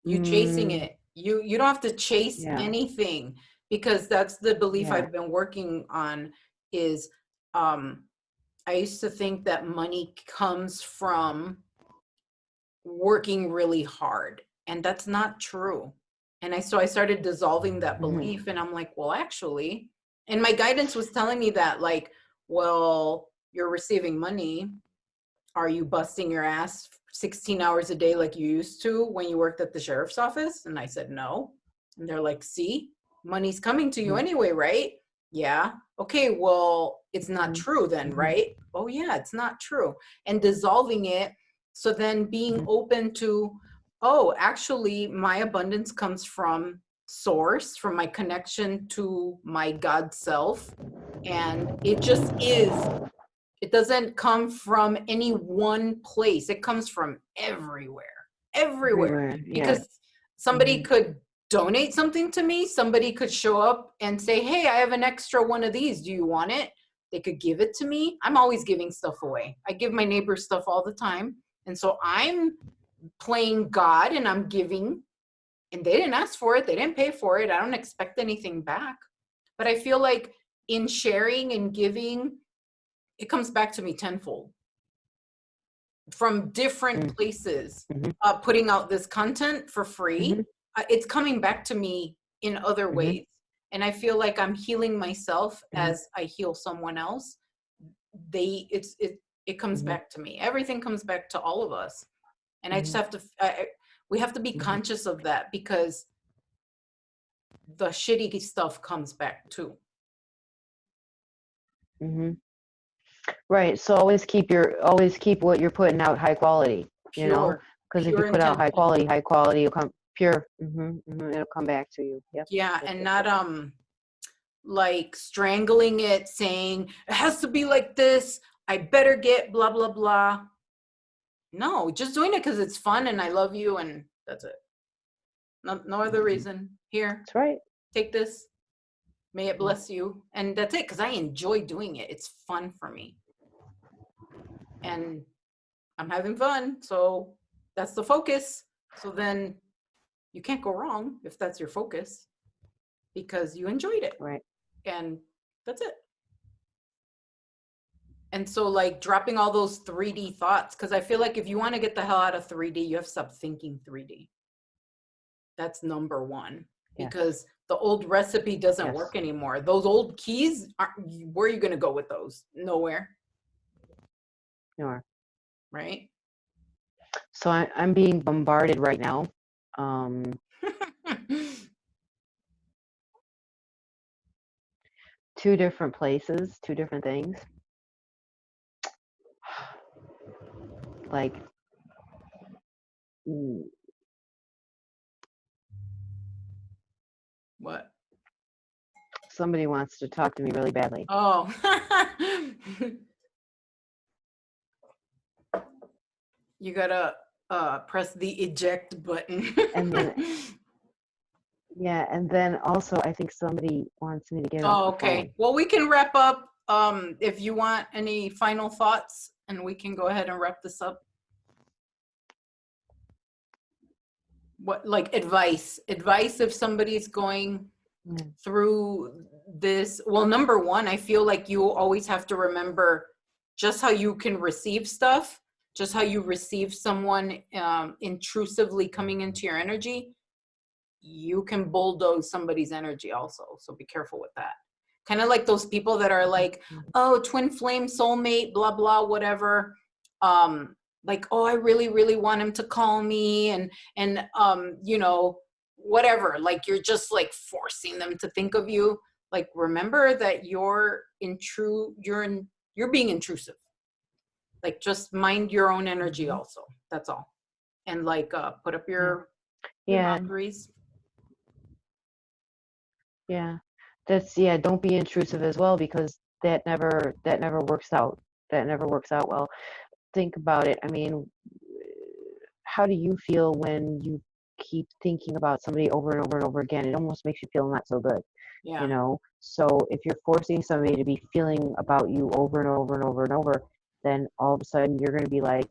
You chasing it. You don't have to chase yeah, anything, because that's the belief yeah, I've been working on is I used to think that money comes from working really hard, and that's not true. And I started dissolving that hmm, belief, and I'm like, well, actually, and my guidance was telling me that, like, well, you're receiving money. Are you busting your ass 16 hours a day like you used to when you worked at the sheriff's office? And I said, no. And they're like, see, money's coming to you hmm, anyway, right? Yeah. Okay, well, it's not hmm, true then, hmm, right? Oh, yeah, it's not true. And dissolving it. So then being hmm, open to, oh, actually, my abundance comes from source, from my connection to my God self. And it just is. It doesn't come from any one place. It comes from everywhere. everywhere, yeah, Because somebody hmm, could donate something to me. Somebody could show up and say, hey, I have an extra one of these. Do you want it? They could give it to me. I'm always giving stuff away. I give my neighbors stuff all the time. And so I'm playing God and I'm giving, and they didn't ask for it. They didn't pay for it. I don't expect anything back. But I feel like in sharing and giving, it comes back to me tenfold from different hmm, places. hmm, Putting out this content for free, hmm, it's coming back to me in other hmm, ways. And I feel like I'm healing myself hmm, as I heal someone else. It comes hmm, back to me. Everything comes back to all of us. And I just hmm, have to, we have to be hmm, conscious of that, because the shitty stuff comes back too. hmm. Right. So always keep what you're putting out high quality, Pure, because if you pure put out intention. high quality will come pure. It'll come back to you. Yep. Yeah. Yep. And Yep. not, Yep. like strangling it, saying it has to be like this, I better get blah blah blah. No, just doing it because it's fun and I love you, and that's it. No other reason. Here, That's right. take this, may it bless you, and that's it, because I enjoy doing it. It's fun for me and I'm having fun, so that's the focus. So then you can't go wrong if that's your focus, because you enjoyed it, Right. and that's it. And so, like, dropping all those 3D thoughts, because I feel like if you want to get the hell out of 3D, you have to stop thinking 3D. That's number one, Yes. because the old recipe doesn't Yes. work anymore. Those old keys, where are you going to go with those? Nowhere, You are. right? So I'm being bombarded right now. Um, Two different places, two different things. Like, mm, What? somebody wants to talk to me really badly. Oh. You gotta press the eject button. And then, yeah, and then also I think somebody wants me to get off Oh, the phone. okay. Well, we can wrap up if you want any final thoughts, and we can go ahead and wrap this up. What, like, advice if somebody's going through this? Well, number one, I feel like you always have to remember just how you can receive stuff, just how you receive someone intrusively coming into your energy. You can bulldoze somebody's energy also, so be careful with that. Kind of like those people that are like, oh, twin flame, soulmate, blah blah, whatever. Like, oh, I really really want him to call me, and you know, whatever. Like, you're just like forcing them to think of you. Like, remember that you're being intrusive. Like, just mind your own energy also. That's all. And like, put up your boundaries. Yeah, don't be intrusive as well, because that never works out. That never works out well. Think about it. I mean, how do you feel when you keep thinking about somebody over and over and over again? It almost makes you feel not so good. Yeah. You know? So if you're forcing somebody to be feeling about you over and over and over and over, then all of a sudden you're going to be like,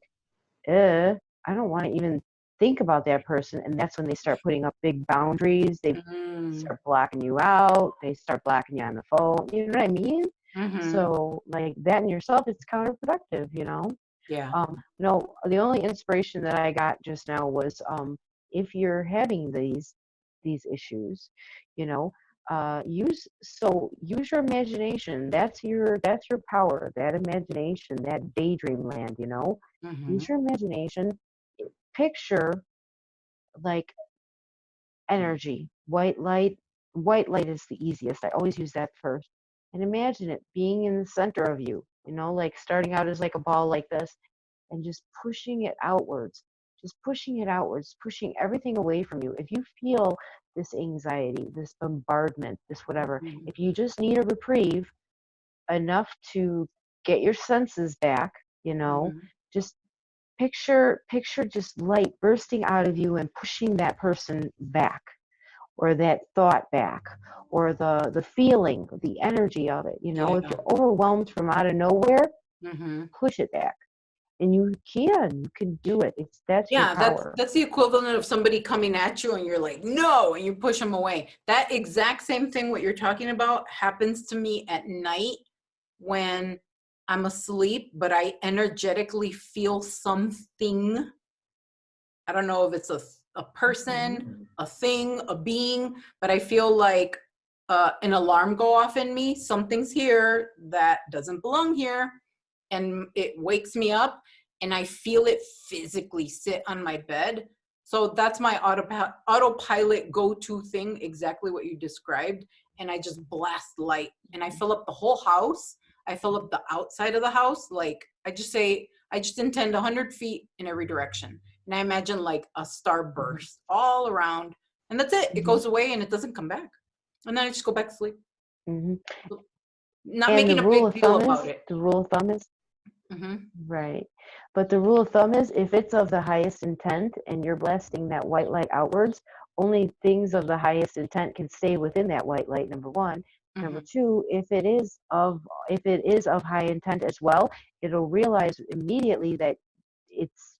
I don't want to even think about that person. And that's when they start putting up big boundaries. They start blocking you out. They start blocking you on the phone. You know what I mean? So like that in yourself, it's counterproductive, you know? Yeah. No, the only inspiration that I got just now was if you're having these issues, you know, use your imagination. That's your power, that imagination, that daydream land, you know. Use your imagination. Picture like energy, white light. White light is the easiest. I always use that first. And imagine it being in the center of you, you know, like starting out as like a ball like this, and just pushing it outwards, pushing everything away from you. If you feel this anxiety, this bombardment, this whatever, if you just need a reprieve enough to get your senses back, you know, just picture just light bursting out of you and pushing that person back, or that thought back, or the feeling, the energy of it, you know. If you're overwhelmed from out of nowhere, push it back. And you can do it. That's your power. That's the equivalent of somebody coming at you and you're like, no, and you push them away. That exact same thing, what you're talking about, happens to me at night when I'm asleep, but I energetically feel something. I don't know if it's a person, a thing, a being, but I feel like an alarm go off in me. Something's here that doesn't belong here. And it wakes me up, and I feel it physically sit on my bed. So that's my autopilot go-to thing, exactly what you described. And I just blast light, and I fill up the whole house. I fill up the outside of the house. Like, I just intend 100 feet in every direction. And I imagine like a star burst all around, and that's it. It goes away and it doesn't come back. And then I just go back to sleep. Not making a big deal about it. The rule of thumb is, right. But the rule of thumb is, if it's of the highest intent and you're blasting that white light outwards, only things of the highest intent can stay within that white light, number one. Number two, if it is of high intent as well, it'll realize immediately that it's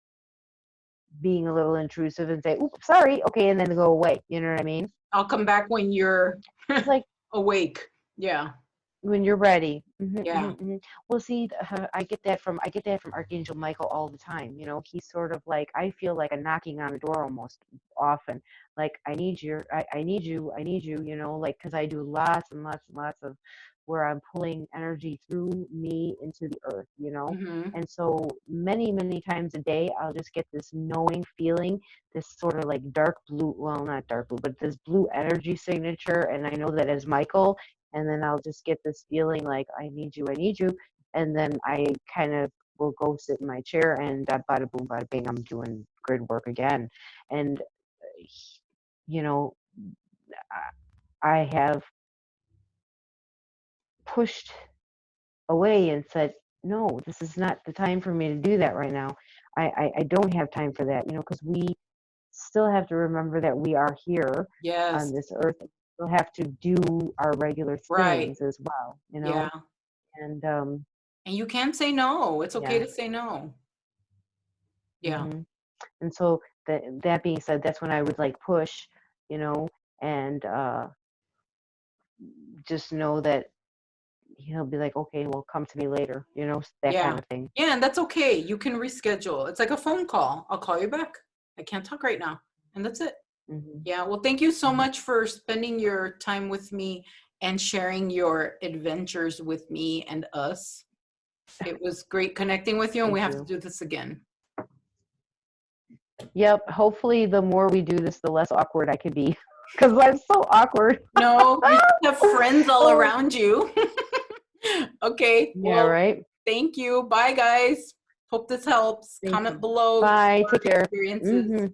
being a little intrusive and say, "Oops, sorry," okay, and then go away. You know what I mean? I'll come back when you're like awake. Yeah. When you're ready. Yeah. Well, see, I get that from Archangel Michael all the time. You know, he's sort of like, I feel like a knocking on the door almost often. Like, I need you, I need you, you know, like, because I do lots and lots and lots of where I'm pulling energy through me into the earth, you know. And so many times a day, I'll just get this knowing feeling, this sort of like dark blue, well, not dark blue, but this blue energy signature. And I know that as Michael. And then I'll just get this feeling like, I need you. And then I kind of will go sit in my chair, and bada boom, bada bing, I'm doing grid work again. And, you know, I have pushed away and said, no, this is not the time for me to do that right now. I don't have time for that, you know, because we still have to remember that we are here on this earth. We'll have to do our regular things as well, you know. And And you can say no. It's okay yeah. to say no. Yeah. Mhm. And so that being said, that's when I would like push, you know, and just know that he'll be like, okay, well, come to me later, you know, that kind Yeah. of thing. Yeah, and that's okay. You can reschedule. It's like a phone call. I'll call you back. I can't talk right now. And that's it. Hmm. Yeah. Well, thank you so Mhm. much for spending your time with me and sharing your adventures with me and us. It was great connecting with you, and we Thank have to you. do this again. Yep. Hopefully, the more we do this, the less awkward I can be, because I'm so awkward. No, you have friends all Oh, around you. Okay. yeah. Well, Right. thank you. Bye, guys. Hope this helps. Thank Comment you. below Bye. your Take care. experiences. Hmm.